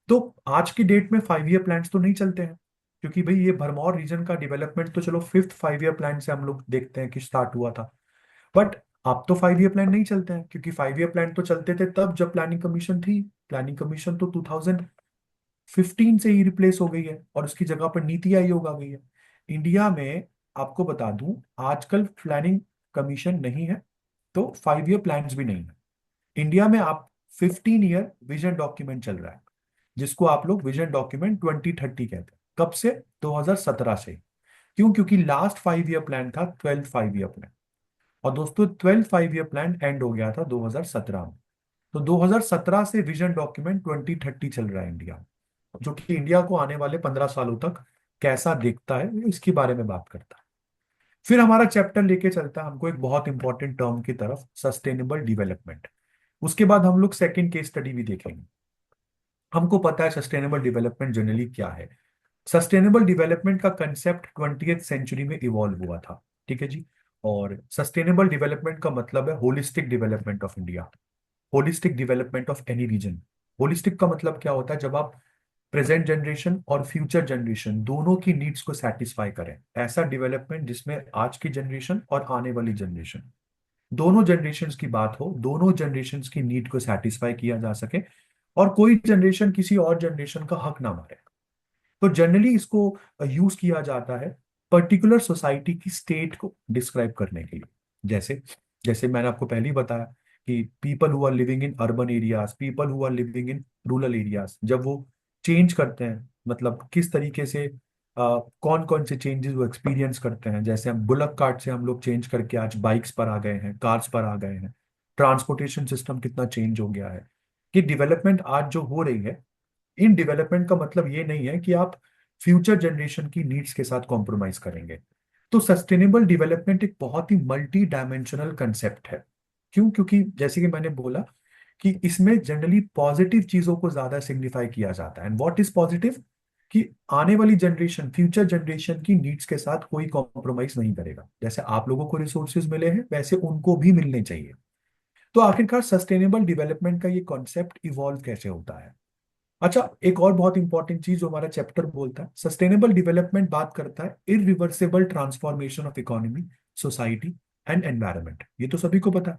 तो आज की डेट में 5 ईयर प्लान्स तो नहीं चलते हैं, क्योंकि भाई ये भरमौर रीजन का डेवलपमेंट तो चलो फिफ्थ 5 ईयर प्लान से हम लोग देखते हैं कि स्टार्ट हुआ था। बट अब तो 5 ईयर प्लान नहीं चलते हैं, क्योंकि 5 ईयर प्लान तो चलते थे तब जब प्लानिंग कमीशन थी। प्लानिंग कमीशन तो 2015 से ही रिप्लेस हो गई है और उसकी जगह पर नीति आयोग आ गई है इंडिया में। आपको बता दूं, आजकल प्लानिंग कमीशन नहीं है तो 5 ईयर प्लान्स भी नहीं है इंडिया में। आप 15 ईयर विजन डॉक्यूमेंट चल रहा है, जिसको आप लोग विजन डॉक्यूमेंट 2030 कहते हैं। कब से? 2017 से। क्यों? क्योंकि लास्ट 5 ईयर प्लान था 12 5 ईयर प्लान। और दोस्तों 12 5 ईयर प्लान एंड हो गया था 2017 में। तो 2017 से विजन डॉक्यूमेंट 2030 चल रहा है इंडिया, जो कि इंडिया को आने वाले 15 सालों तक कैसा देखता है इसके बारे में बात करता है। फिर हमारा चैप्टर लेके चलता है हमको एक बहुत इंपॉर्टेंट टर्म की तरफ, सस्टेनेबल डेवलपमेंट। उसके बाद हम लोग सेकंड केस स्टडी भी देखेंगे। हमको पता है सस्टेनेबल डेवलपमेंट जनरली क्या है। सस्टेनेबल डेवलपमेंट का कंसेप्ट 20th सेंचुरी में इवॉल्व हुआ था, ठीक है जी। और सस्टेनेबल डेवलपमेंट का मतलब है holistic development of India, holistic development of any region. Holistic का मतलब क्या होता है, जब आप प्रेजेंट जनरेशन और फ्यूचर जनरेशन दोनों की नीड्स को सेटिस्फाई करें, ऐसा डेवलपमेंट जिसमें आज की जनरेशन और आने वाली जनरेशन, दोनों जनरेशन्स की बात हो, दोनों जनरेशन्स की नीड को सेटिस्फाई किया जा सके, और कोई जनरेशन किसी और जनरेशन का हक ना मारे। तो जनरली इसको यूज किया जाता है पर्टिकुलर सोसाइटी की स्टेट को डिस्क्राइब करने के लिए। जैसे जैसे मैंने आपको पहले ही बताया कि people who are living in urban areas, people who are living in rural areas, जब वो चेंज करते हैं, मतलब किस तरीके से कौन कौन से चेंजेस वो एक्सपीरियंस करते हैं। जैसे हम बुलक कार्ट से हम लोग चेंज करके आज बाइक्स पर आ गए हैं, कार्स पर आ गए हैं, ट्रांसपोर्टेशन सिस्टम कितना चेंज हो गया है। कि डेवलपमेंट आज जो हो रही है, इन डेवलपमेंट का मतलब ये नहीं है कि आप फ्यूचर जनरेशन की नीड्स के साथ कॉम्प्रोमाइज करेंगे। तो सस्टेनेबल डेवलपमेंट एक बहुत ही मल्टी डायमेंशनल कंसेप्ट है। क्यों? क्योंकि जैसे कि मैंने बोला कि इसमें जनरली पॉजिटिव चीजों को ज्यादा सिग्निफाई किया जाता है। And what is positive? कि आने वाली जनरेशन, फ्यूचर जनरेशन की नीड्स के साथ कोई कॉम्प्रोमाइज नहीं करेगा। जैसे आप लोगों को रिसोर्सेज मिले हैं वैसे उनको भी मिलने चाहिए। तो आखिरकार सस्टेनेबल डेवलपमेंट का ये कॉन्सेप्ट इवॉल्व कैसे होता है? अच्छा, एक और बहुत इंपॉर्टेंट चीज जो हमारा चैप्टर बोलता है, सस्टेनेबल डेवलपमेंट बात करता है irreversible transformation of economy, society and environment. ये तो सभी को पता है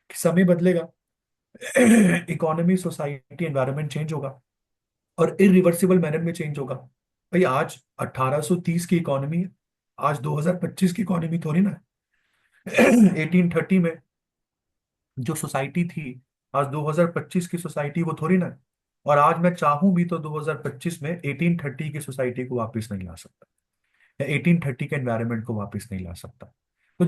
कि समय बदलेगा, इकोनॉमी, सोसाइटी, एनवायरनमेंट चेंज होगा, और इरिवर्सिबल मैनर में चेंज होगा। भाई आज 1830 की इकोनॉमी आज 2025 की इकोनॉमी थोड़ी ना है। 1830 में जो सोसाइटी थी, आज 2025 की सोसाइटी वो थोड़ी ना है। और आज मैं चाहूं भी तो 2025 में 1830 की सोसाइटी को वापस नहीं ला सकता, या 1830 के एनवायरनमेंट को वापस नहीं ला सकता। तो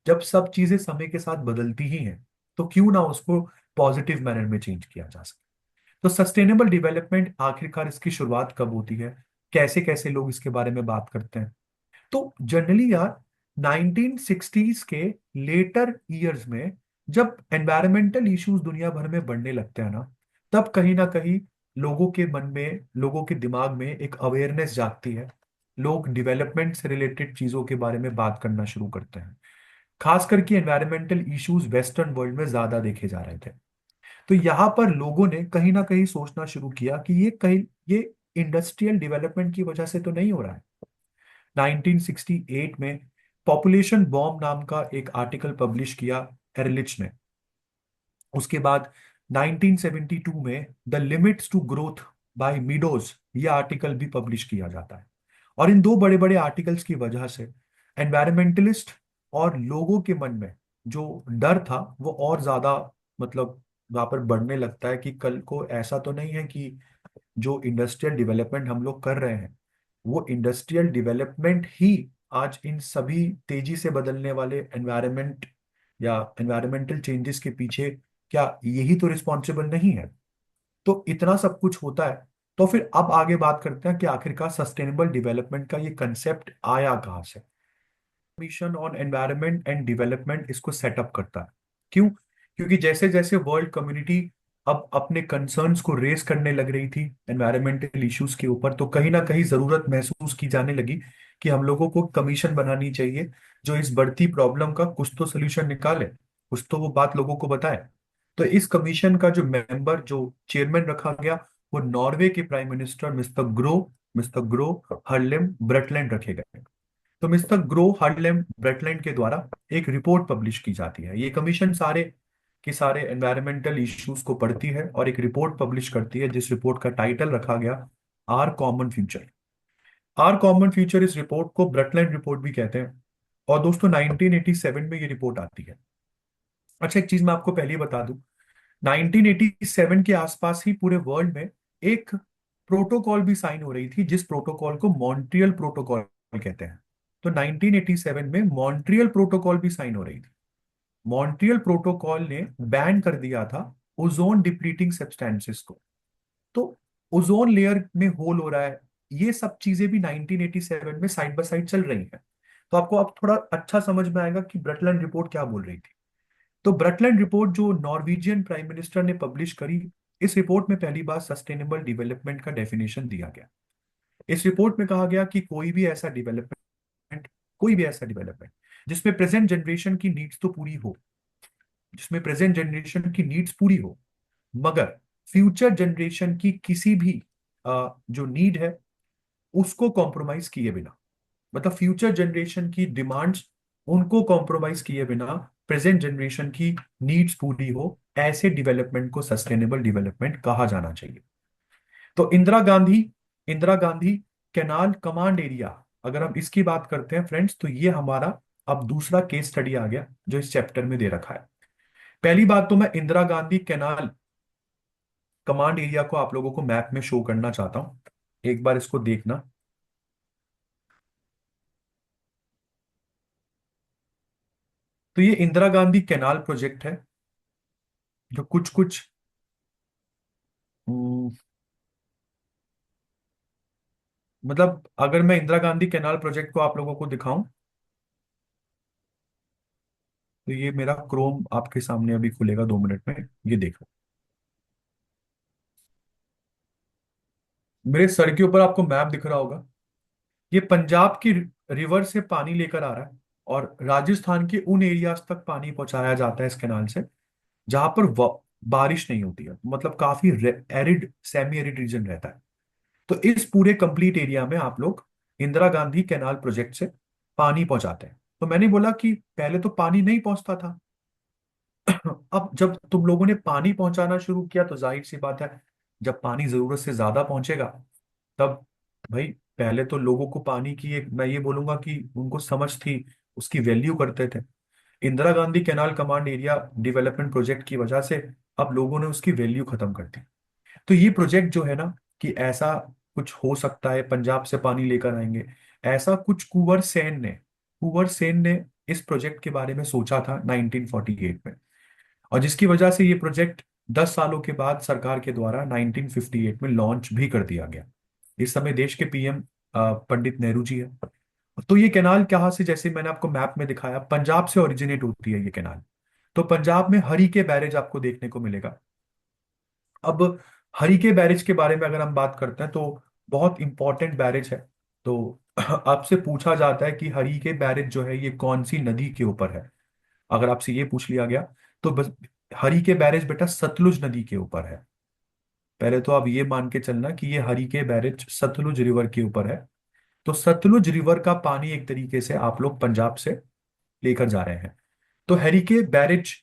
जब सब चीजें समय के साथ बदलती ही हैं, तो क्यों ना उसको पॉजिटिव मैनर में चेंज किया जा सके। तो सस्टेनेबल डेवलपमेंट आखिरकार इसकी शुरुआत कब होती है, कैसे कैसे लोग इसके बारे में बात करते हैं? तो जनरली यार 1960s के लेटर ईयर्स में जब एनवायरमेंटल इश्यूज दुनिया भर में बढ़ने लगते हैं ना, तब कहीं ना कहीं लोगों के मन में, लोगों के दिमाग में एक अवेयरनेस जागती है। लोग डेवलपमेंट से रिलेटेड चीजों के बारे में बात करना शुरू करते हैं। खास करके एनवायरमेंटल इश्यूज वेस्टर्न वर्ल्ड में ज्यादा देखे जा रहे थे। तो यहाँ पर लोगों ने कहीं ना कहीं सोचना शुरू किया कि ये इंडस्ट्रियल डेवलपमेंट की वजह से तो नहीं हो रहा है। 1968 में पॉपुलेशन बॉम्ब नाम का एक आर्टिकल पब्लिश किया एरलिच ने। उसके बाद 1972 में the limits to growth by Meadows, ये आर्टिकल भी पब्लिश किया जाता है। और इन दो बड़े बड़े आर्टिकल्स की वजह से एनवायरमेंटलिस्ट और लोगों के मन में जो डर था वो और ज्यादा, मतलब वहां पर बढ़ने लगता है कि कल को ऐसा तो नहीं है कि जो इंडस्ट्रियल डेवलपमेंट हम लोग कर रहे हैं, वो इंडस्ट्रियल डेवलपमेंट ही आज इन सभी तेजी से बदलने वाले एनवायरनमेंट या एनवायरमेंटल चेंजेस के पीछे क्या यही तो रिस्पॉन्सिबल नहीं है? तो इतना सब कुछ होता है। तो फिर अब आगे बात करते हैं कि आखिरकार सस्टेनेबल डेवलपमेंट का ये कंसेप्ट आया कहाँ से। Mission on environment and development इसको सेटअप करता है। क्यों? क्योंकि जैसे जैसे वर्ल्ड कम्युनिटी अब अपने कंसर्न्स को रेस करने लग रही थी एनवायरमेंटल इश्यूज के ऊपर, तो कहीं ना कहीं जरूरत महसूस की जाने लगी कि हम लोगों को कमीशन बनानी चाहिए जो इस बढ़ती प्रॉब्लम का कुछ तो सोल्यूशन निकाले, कुछ तो वो बात लोगों को बताए। तो इस कमीशन का जो मेंबर, जो चेयरमैन रखा गया, वो नॉर्वे के प्राइम मिनिस्टर मिस्टर ग्रो हरलेम ब्रटलैंड रखे गए। तो मिस्टर ग्रो हार्डलैम ब्रेटलैंड के द्वारा एक रिपोर्ट पब्लिश की जाती है। ये कमीशन सारे के सारे एनवायरमेंटल इश्यूज को पढ़ती है और एक रिपोर्ट पब्लिश करती है, जिस रिपोर्ट का टाइटल रखा गया our common future. Our common future, इस रिपोर्ट को ब्रेटलैंड रिपोर्ट भी कहते हैं। और दोस्तों 1987 में ये रिपोर्ट आती है। अच्छा, एक चीज मैं आपको पहले ही बता दूं, 1987 के आसपास ही पूरे वर्ल्ड में एक प्रोटोकॉल भी साइन हो रही थी, जिस प्रोटोकॉल को मॉन्ट्रियल प्रोटोकॉल कहते हैं। तो 1987 में मॉन्ट्रियल प्रोटोकॉल भी साइन हो रही थी। मॉन्ट्रियल प्रोटोकॉल ने बैन कर दिया था ओजोन डिप्लीटिंग सब्सटेंसेस को। तो ओजोन लेयर में होल हो रहा है, ये सब चीजें भी 1987 में साइड बाय साइड चल रही हैं। तो आपको अब थोड़ा अच्छा समझ में आएगा कि ब्रटलैंड रिपोर्ट क्या बोल रही थी। तो ब्रटलैंड रिपोर्ट जो नॉर्वेजियन प्राइम मिनिस्टर ने पब्लिश करी, इस रिपोर्ट में पहली बार सस्टेनेबल डेवलपमेंट का डेफिनेशन दिया गया। इस रिपोर्ट में कहा गया कि कोई भी ऐसा डेवलपमेंट जिसमें प्रेजेंट जनरेशन की नीड्स तो पूरी हो, जिसमें प्रेजेंट जनरेशन की नीड्स पूरी हो, मगर फ्यूचर जनरेशन की किसी भी जो नीड है उसको कॉम्प्रोमाइज किए बिना, मतलब फ्यूचर जनरेशन की डिमांड्स उनको कॉम्प्रोमाइज किए बिना प्रेजेंट जनरेशन की नीड्स पूरी हो, ऐसे डेवलपमेंट को सस्टेनेबल डेवलपमेंट कहा जाना चाहिए। तो Indira Gandhi canal command area, अगर हम इसकी बात करते हैं फ्रेंड्स, तो ये हमारा अब दूसरा केस स्टडी आ गया जो इस चैप्टर में दे रखा है। पहली बात तो मैं Indira Gandhi canal command area को आप लोगों को मैप में शो करना चाहता हूं, एक बार इसको देखना। तो ये इंदिरा गांधी कैनाल प्रोजेक्ट है जो कुछ कुछ मतलब अगर मैं इंदिरा गांधी कैनाल प्रोजेक्ट को आप लोगों को दिखाऊं, तो ये मेरा क्रोम आपके सामने अभी खुलेगा 2 मिनट में, ये देखो। मेरे सर के ऊपर आपको मैप दिख रहा होगा। ये पंजाब की रिवर से पानी लेकर आ रहा है और राजस्थान के उन एरियाज तक पानी पहुंचाया जाता है इस कैनाल से जहां पर बारिश नहीं होती है, मतलब काफी एरिड सेमी एरिड रीजन रहता है। तो इस पूरे कंप्लीट एरिया में आप लोग इंदिरा गांधी कैनाल प्रोजेक्ट से पानी पहुंचाते हैं। तो मैंने बोला कि पहले तो पानी नहीं पहुंचता था। अब जब तुम लोगों ने पानी पहुंचाना शुरू किया तो जाहिर सी बात है, जब पानी जरूरत से ज्यादा पहुंचेगा तब भाई, पहले तो लोगों को पानी की एक, मैं ये बोलूंगा कि उनको समझ थी, उसकी वैल्यू करते थे। Indira Gandhi canal command area development project की वजह से अब लोगों ने उसकी वैल्यू खत्म कर दी। तो ये प्रोजेक्ट जो है ना, कि ऐसा कुछ हो सकता है पंजाब से पानी लेकर आएंगे, ऐसा कुछ कुंवर सेन ने इस प्रोजेक्ट के बारे में सोचा था 1948 में। और जिसकी वजह से ये प्रोजेक्ट 10 सालों के बाद सरकार के द्वारा 1958 में लॉन्च भी कर दिया गया। इस समय देश के पीएम पंडित नेहरू जी है। तो ये कैनाल कहाँ से, जैसे मैंने आपको मैप में दिखाया, पंजाब से ओरिजिनेट होती है ये कैनाल। तो पंजाब में हरी के बैरेज आपको देखने को मिलेगा। अब हरीके बैरेज के बारे में अगर हम बात करते हैं तो बहुत इंपॉर्टेंट बैरेज है। तो आपसे पूछा जाता है कि हरीके बैरेज जो है ये कौन सी नदी के ऊपर है। अगर आपसे ये पूछ लिया गया तो बस, हरीके बैरेज बेटा सतलुज नदी के ऊपर है। पहले तो आप ये मान के चलना कि ये हरीके बैरेज सतलुज रिवर के ऊपर है। तो सतलुज रिवर का पानी एक तरीके से आप लोग पंजाब से लेकर जा रहे हैं। तो हरीके बैरेज,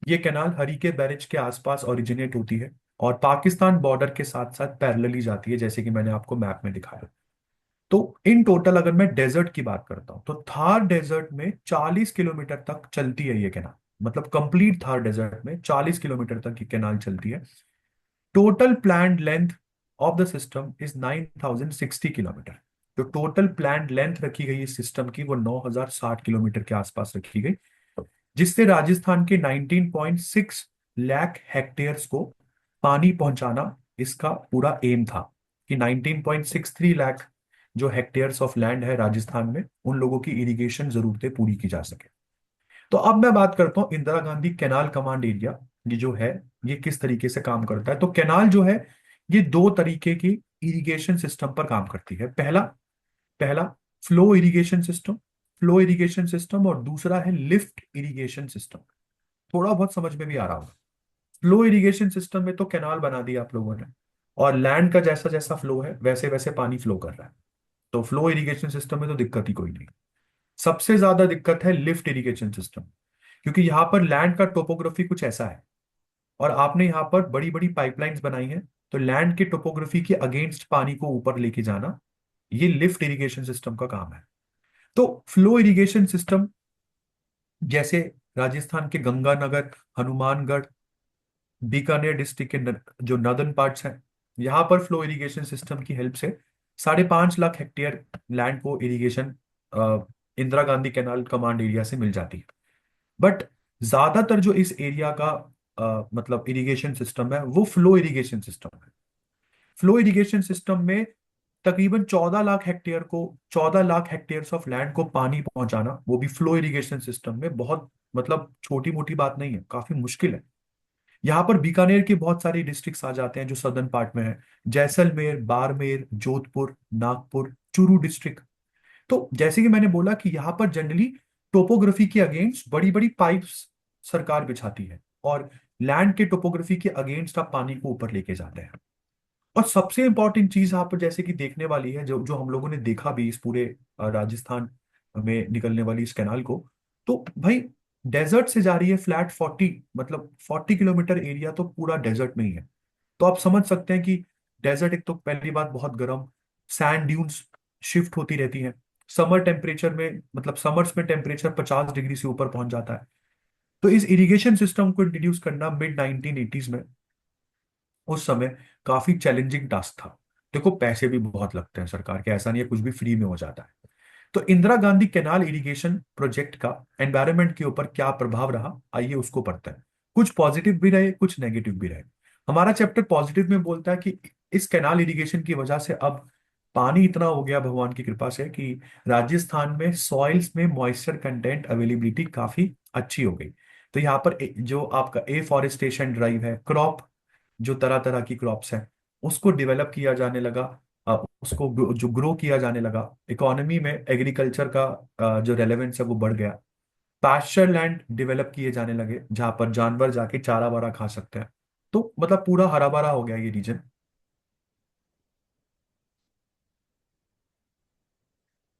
ये कैनाल हरीके बैरेज के आसपास ओरिजिनेट होती है और पाकिस्तान बॉर्डर के साथ साथ पैरेलली जाती है, जैसे कि मैंने आपको मैप में दिखाया। तो इन टोटल अगर मैं डेजर्ट की बात करता हूं तो थार डेजर्ट में 40 किलोमीटर तक चलती है ये कैनाल। मतलब कंप्लीट थार डेजर्ट में 40 किलोमीटर तक ये कैनाल चलती है। Total planned length of the system is 9060 kilometre. जो टोटल प्लान्ड लेंथ रखी गई इस सिस्टम की वो 9060 किलोमीटर के आसपास रखी गई, जिससे राजस्थान के 19.6 लाख हेक्टेयर्स को पानी पहुंचाना इसका पूरा एम था। कि 19.63 लाख जो हेक्टेयर्स ऑफ लैंड है राजस्थान में, उन लोगों की इरिगेशन जरूरतें पूरी की जा सके। तो अब मैं बात करता हूं Indira Gandhi canal command area, ये जो है ये किस तरीके से काम करता है। तो कैनाल जो है ये दो तरीके की इरिगेशन सिस्टम पर काम करती है। पहला पहला फ्लो इरिगेशन सिस्टम और दूसरा है लिफ्ट इरिगेशन सिस्टम। थोड़ा बहुत समझ में भी आ रहा होगा। फ्लो इरिगेशन सिस्टम में तो कैनाल बना दिया आप लोगों ने, और लैंड का जैसा जैसा फ्लो है वैसे वैसे पानी फ्लो कर रहा है। तो फ्लो इरिगेशन सिस्टम में तो दिक्कत ही कोई नहीं। सबसे ज्यादा दिक्कत है लिफ्ट इरिगेशन सिस्टम, क्योंकि यहाँ पर लैंड का टोपोग्राफी कुछ ऐसा है और आपने यहाँ पर बड़ी बड़ी पाइपलाइंस बनाई हैं। तो लैंड की टोपोग्राफी के अगेंस्ट पानी को ऊपर लेके जाना, ये लिफ्ट इरिगेशन सिस्टम का काम है। तो फ्लो इरिगेशन सिस्टम जैसे राजस्थान के गंगानगर, हनुमानगढ़, बीकानेर डिस्ट्रिक्ट के जो नदर्न पार्ट्स हैं, यहाँ पर फ्लो इरिगेशन सिस्टम की हेल्प से 5.5 लाख हेक्टेयर लैंड को irrigation Indira Gandhi canal command area से मिल जाती है। बट ज्यादातर जो इस एरिया का मतलब इरिगेशन सिस्टम है वो फ्लो इरिगेशन सिस्टम है। फ्लो इरिगेशन सिस्टम में तकरीबन 14 लाख हेक्टेयर ऑफ लैंड को पानी पहुंचाना, वो भी फ्लो इरिगेशन सिस्टम में, बहुत मतलब छोटी मोटी बात नहीं है, काफी मुश्किल है। यहाँ पर बीकानेर के बहुत सारे डिस्ट्रिक्ट्स आ जाते हैं जो सदर्न पार्ट में है, जैसलमेर, बाड़मेर, जोधपुर, नागपुर, चूरू डिस्ट्रिक्ट। तो जैसे कि मैंने बोला कि यहाँ पर जनरली टोपोग्राफी के अगेंस्ट बड़ी बड़ी पाइप्स सरकार बिछाती है, और लैंड के टोपोग्राफी के अगेंस्ट आप पानी को ऊपर लेके जाते हैं। और सबसे इंपॉर्टेंट चीज यहाँ पर जैसे कि देखने वाली है, जो जो हम लोगों ने देखा भी इस पूरे राजस्थान में निकलने वाली इस कैनाल को, तो भाई डेजर्ट से जा रही है फ्लैट 40 किलोमीटर एरिया तो पूरा डेजर्ट में ही है। तो आप समझ सकते हैं कि डेजर्ट, एक तो पहली बात बहुत गर्म, सैंड ड्यून्स शिफ्ट होती रहती हैं। समर टेम्परेचर में, मतलब समर्स में टेम्परेचर 50 डिग्री से ऊपर पहुंच जाता है। तो इस इरिगेशन सिस्टम को इंट्रोड्यूस करना मिड 1980s में, उस समय काफी चैलेंजिंग टास्क था। देखो पैसे भी बहुत लगते हैं सरकार के, ऐसा नहीं है कुछ भी फ्री में हो जाता है। तो Indira Gandhi canal irrigation project का एनवायरनमेंट के ऊपर क्या प्रभाव रहा, आइए उसको पढ़ते हैं। कुछ पॉजिटिव भी रहे, कुछ नेगेटिव भी रहे। हमारा चैप्टर पॉजिटिव में बोलता है कि इस कैनाल इरिगेशन की वजह से अब पानी इतना हो गया भगवान की कृपा से कि राजस्थान में सॉइल्स में मॉइस्चर कंटेंट अवेलेबिलिटी काफी अच्छी हो गई। तो यहाँ पर जो आपका एफॉरेस्टेशन ड्राइव है, क्रॉप जो तरह तरह की क्रॉप्स हैं उसको डेवलप किया जाने लगा, उसको जो ग्रो किया जाने लगा, इकोनॉमी में एग्रीकल्चर का जो रेलेवेंस है वो बढ़ गया। पास्चर लैंड डेवलप किए जाने लगे जहां पर जानवर जाके चारा वारा खा सकते हैं। तो मतलब पूरा हरा भरा हो गया ये रीजन।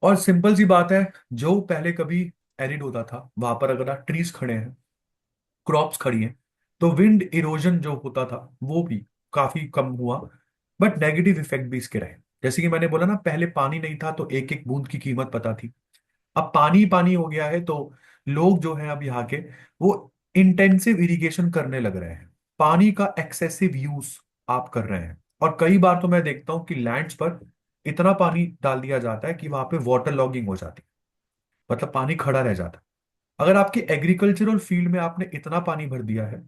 और सिंपल सी बात है, जो पहले कभी एरिड होता था वहां पर अगर आप ट्रीज खड़े हैं, क्रॉप्स खड़ी हैं, तो विंड इरोजन जो होता था वो भी काफी कम हुआ। बट नेगेटिव इफेक्ट भी इसके रहे। जैसे कि मैंने बोला ना, पहले पानी नहीं था तो एक एक बूंद की कीमत पता थी। अब पानी पानी हो गया है तो लोग जो हैं अब यहाँ के, वो इंटेंसिव इरिगेशन करने लग रहे हैं। पानी का एक्सेसिव यूज आप कर रहे हैं, और कई बार तो मैं देखता हूँ कि लैंड्स पर इतना पानी डाल दिया जाता है कि वहां पे वाटर लॉगिंग हो जाती है, मतलब पानी खड़ा रह जाता है। अगर आपके एग्रीकल्चरल फील्ड में आपने इतना पानी भर दिया है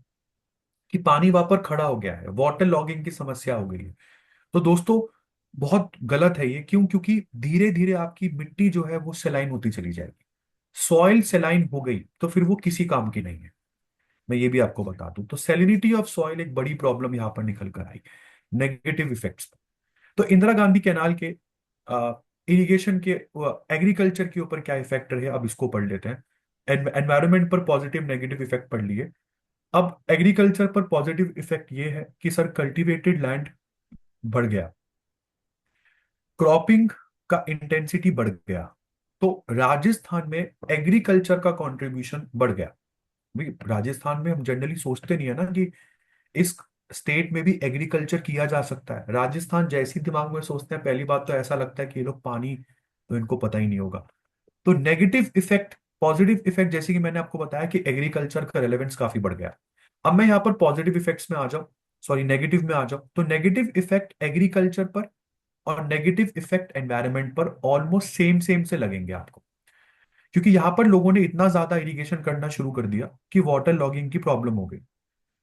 कि पानी वहां पर खड़ा हो गया है, वाटर लॉगिंग की समस्या हो गई है, तो दोस्तों बहुत गलत है ये। क्यों? क्योंकि धीरे धीरे आपकी मिट्टी जो है वो सेलाइन होती चली जाएगी। सॉइल सेलाइन हो गई तो फिर वो किसी काम की नहीं है। मैं ये भी आपको बता दूं, तो सेलिनिटी ऑफ सॉइल एक बड़ी प्रॉब्लम यहां पर निकल कर आई, नेगेटिव इफेक्ट्स। तो इंदिरा गांधी कैनाल के इरिगेशन के, एग्रीकल्चर के ऊपर क्या इफेक्ट रहे, अब इसको पढ़ लेते हैं। एनवायरमेंट पर पॉजिटिव नेगेटिव इफेक्ट पढ़ लिए। अब एग्रीकल्चर पर पॉजिटिव इफेक्ट ये है कि सर कल्टीवेटेड लैंड बढ़ गया, क्रॉपिंग का इंटेंसिटी बढ़ गया। तो राजस्थान में एग्रीकल्चर का कंट्रीब्यूशन बढ़ गया। भाई राजस्थान में हम जनरली सोचते नहीं है ना कि इस स्टेट में भी एग्रीकल्चर किया जा सकता है। राजस्थान जैसी दिमाग में सोचते हैं, पहली बात तो ऐसा लगता है कि ये लोग पानी तो इनको पता ही नहीं होगा। तो नेगेटिव इफेक्ट, पॉजिटिव इफेक्ट, जैसे कि मैंने आपको बताया कि एग्रीकल्चर का रेलेवेंस काफी बढ़ गया। अब मैं यहाँ पर पॉजिटिव इफेक्ट्स में आ जाऊं, सॉरी नेगेटिव में आ जाऊं, तो नेगेटिव इफेक्ट एग्रीकल्चर पर और नेगेटिव इफेक्ट एनवायरनमेंट पर ऑलमोस्ट सेम सेम से लगेंगे आपको। क्योंकि यहां पर लोगों ने इतना ज्यादा इरिगेशन करना शुरू कर दिया कि वाटर लॉगिंग की प्रॉब्लम हो गई।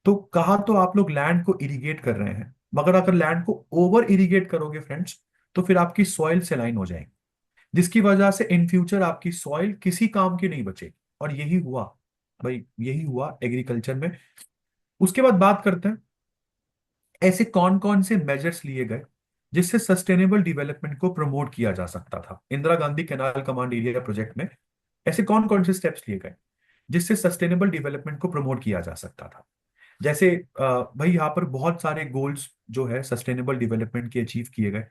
तो कहा तो आप लोग लैंड को इरिगेट कर रहे हैं, मगर अगर लैंड को ओवर इरिगेट करोगे फ्रेंड्स, तो फिर आपकी सॉइल सेलाइन हो जाएगी, जिसकी वजह से इन फ्यूचर आपकी सॉइल किसी काम की नहीं बचेगी। और यही हुआ भाई, यही हुआ एग्रीकल्चर में। उसके बाद बात करते हैं ऐसे कौन कौन से मेजर्स लिए गए जिससे सस्टेनेबल डेवलपमेंट को प्रमोट किया जा सकता था। Indira Gandhi canal command area project में ऐसे कौन कौन से स्टेप्स लिए गए जिससे सस्टेनेबल डेवलपमेंट को प्रमोट किया जा सकता था। जैसे भाई यहाँ पर बहुत सारे गोल्स जो है सस्टेनेबल डेवलपमेंट के अचीव किए गए,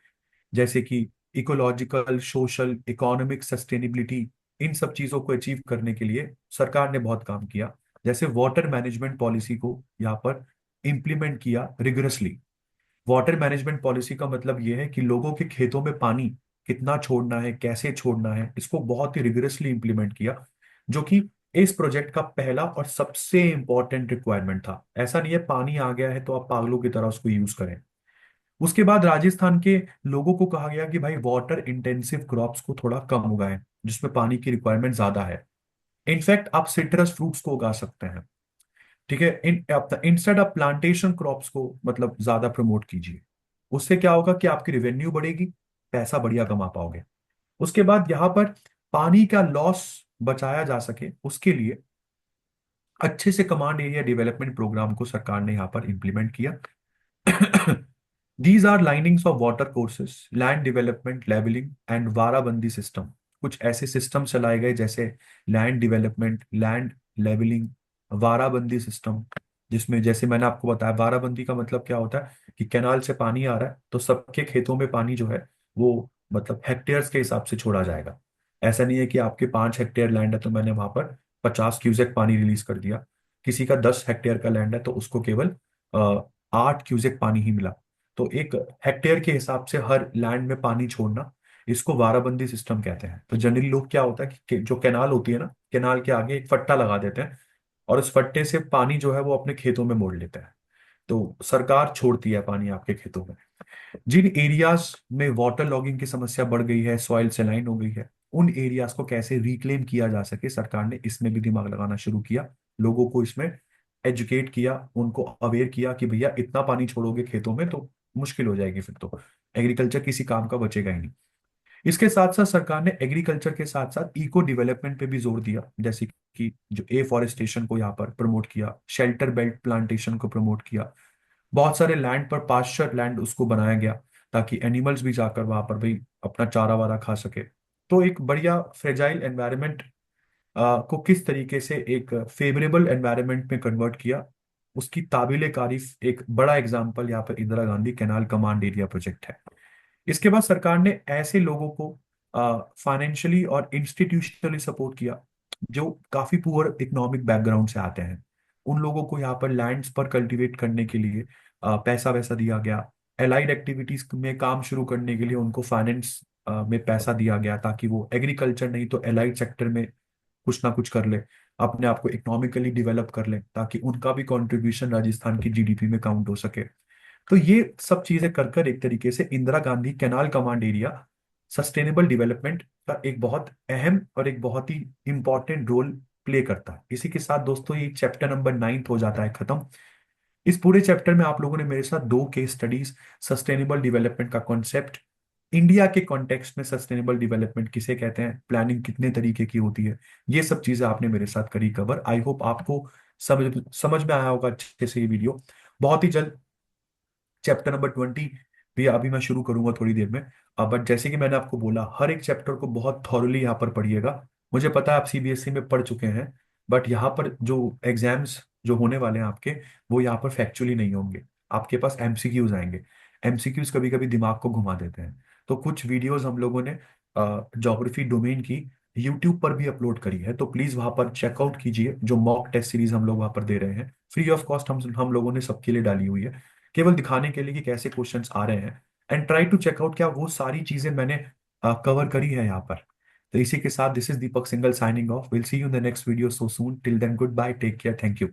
जैसे कि इकोलॉजिकल, सोशल, इकोनॉमिक सस्टेनेबिलिटी। इन सब चीजों को अचीव करने के लिए सरकार ने बहुत काम किया। जैसे वाटर मैनेजमेंट पॉलिसी को यहाँ पर इम्प्लीमेंट किया रिगरसली। वाटर मैनेजमेंट पॉलिसी का मतलब यह है कि लोगों के खेतों में पानी कितना छोड़ना है, कैसे छोड़ना है, इसको बहुत ही रिगरसली इंप्लीमेंट किया, जो कि इस प्रोजेक्ट का पहला और सबसे इंपॉर्टेंट रिक्वायरमेंट था। ऐसा नहीं है पानी आ गया है तो आप पागलों की तरह उसको यूज करें। उसके बाद राजस्थान के लोगों को कहा गया कि भाई वाटर इंटेंसिव क्रॉप्स को थोड़ा कम उगाएं जिसमें पानी की रिक्वायरमेंट ज्यादा है। इनफैक्ट आप सिट्रस फ्रूट्स को उगा सकते हैं। ठीक है, इंस्टेड ऑफ प्लांटेशन क्रॉप्स को मतलब ज्यादा प्रमोट कीजिए। उससे क्या होगा कि आपकी रेवेन्यू बढ़ेगी, पैसा बढ़िया कमा पाओगे। उसके बाद यहाँ पर पानी का लॉस बचाया जा सके उसके लिए अच्छे से कमांड एरिया डेवलपमेंट प्रोग्राम को सरकार ने यहाँ पर इंप्लीमेंट किया। These are linings of water courses, land development, levelling and warabandi system. कुछ ऐसे सिस्टम चलाए गए जैसे land development, land levelling, warabandi system, जिसमें जैसे मैंने आपको बताया वाराबंदी का मतलब क्या होता है कि कैनाल से पानी आ रहा है तो सबके खेतों में पानी जो है वो मतलब हेक्टेयर्स के हिसाब से छोड़ा जाएगा। ऐसा नहीं है कि आपके 5 हेक्टेयर लैंड है तो मैंने वहां पर 50 क्यूसेक पानी रिलीज कर दिया। किसी का 10 हेक्टेयर का लैंड है तो उसको केवल 8 क्यूसेक पानी ही मिला। तो एक हेक्टेयर के हिसाब से हर लैंड में पानी छोड़ना, इसको वाराबंदी सिस्टम कहते हैं। तो जनरली लोग क्या होता है कि जो कैनाल होती है ना, कैनाल के आगे एक फट्टा लगा देते हैं और उस फट्टे से पानी जो है वो अपने खेतों में मोड़ लेते हैं। तो सरकार छोड़ती है पानी आपके खेतों में। जिन एरियाज में वाटर लॉगिंग की समस्या बढ़ गई है, सॉइल सेलाइन हो गई है, उन एरियाज को कैसे रिक्लेम किया जा सके, सरकार ने इसमें भी दिमाग लगाना शुरू किया। लोगों को इसमें एजुकेट किया, उनको अवेयर किया कि भैया इतना पानी छोड़ोगे खेतों में तो मुश्किल हो जाएगी, फिर तो एग्रीकल्चर किसी काम का बचेगा ही नहीं। इसके साथ साथ सरकार ने एग्रीकल्चर के साथ साथ इको डेवलपमेंट पे भी जोर दिया, जैसे कि जो एफॉरेस्टेशन को यहाँ पर प्रमोट किया, शेल्टर बेल्ट प्लांटेशन को प्रमोट किया। बहुत सारे लैंड पर पास्चर लैंड उसको बनाया गया ताकि एनिमल्स भी जाकर वहां पर भाई अपना चारा वारा खा सके। तो एक बढ़िया फ्रेजाइल एनवायरनमेंट को किस तरीके से एक फेवरेबल एनवायरनमेंट में कन्वर्ट किया, उसकी काबिले तारीफ एक बड़ा एग्जांपल यहाँ पर Indira Gandhi canal command area project है। इसके बाद सरकार ने ऐसे लोगों को फाइनेंशियली और इंस्टीट्यूशनली सपोर्ट किया जो काफी पुअर इकोनॉमिक बैकग्राउंड से आते हैं। उन लोगों को यहाँ पर लैंड्स पर कल्टीवेट करने के लिए पैसा वैसा दिया गया। एलाइड एक्टिविटीज में काम शुरू करने के लिए उनको फाइनेंस में पैसा दिया गया ताकि वो एग्रीकल्चर नहीं तो एलाइड सेक्टर में कुछ ना कुछ कर ले, अपने आप को इकोनॉमिकली डेवलप कर ले, ताकि उनका भी कंट्रीब्यूशन राजस्थान की जीडीपी में काउंट हो सके। तो ये सब चीजें कर कर एक तरीके से Indira Gandhi canal command area sustainable development का एक बहुत अहम और एक बहुत ही इंपॉर्टेंट रोल प्ले करता है। इसी के साथ दोस्तों ये चैप्टर नंबर 9 हो जाता है खत्म। इस पूरे चैप्टर में आप लोगों ने मेरे साथ 2 केस स्टडीज, सस्टेनेबल डेवलपमेंट का कॉन्सेप्ट, इंडिया के कॉन्टेक्स्ट में सस्टेनेबल डेवलपमेंट किसे कहते हैं, प्लानिंग कितने तरीके की होती है, ये सब चीजें आपने मेरे साथ करी कवर। आई होप आपको समझ समझ में आया होगा अच्छे से ये वीडियो। बहुत ही जल्द चैप्टर नंबर 20 भी अभी मैं शुरू करूंगा थोड़ी देर में। बट जैसे कि मैंने आपको बोला हर एक चैप्टर को बहुत थॉरली यहाँ पर पढ़िएगा। मुझे पता है आप सीबीएसई में पढ़ चुके हैं, बट यहाँ पर जो एग्जाम्स जो होने वाले हैं आपके, वो यहाँ पर फैक्चुअली नहीं होंगे। आपके पास एमसीक्यूज आएंगे। एमसीक्यूज कभी कभी दिमाग को घुमा देते हैं। तो कुछ वीडियोस हम लोगों ने ज्योग्राफी डोमेन की यूट्यूब पर भी अपलोड करी है, तो प्लीज वहां पर चेकआउट कीजिए। जो मॉक टेस्ट सीरीज हम लोग वहां पर दे रहे हैं फ्री ऑफ कॉस्ट, हम लोगों ने सबके लिए डाली हुई है, केवल दिखाने के लिए कि कैसे क्वेश्चंस आ रहे हैं। एंड ट्राई टू चेकआउट क्या वो सारी चीजें मैंने कवर करी है यहाँ पर। तो इसी के साथ this is Deepak Singal signing off. Will see you in the next video so soon. Till then good bye, take care, thank you.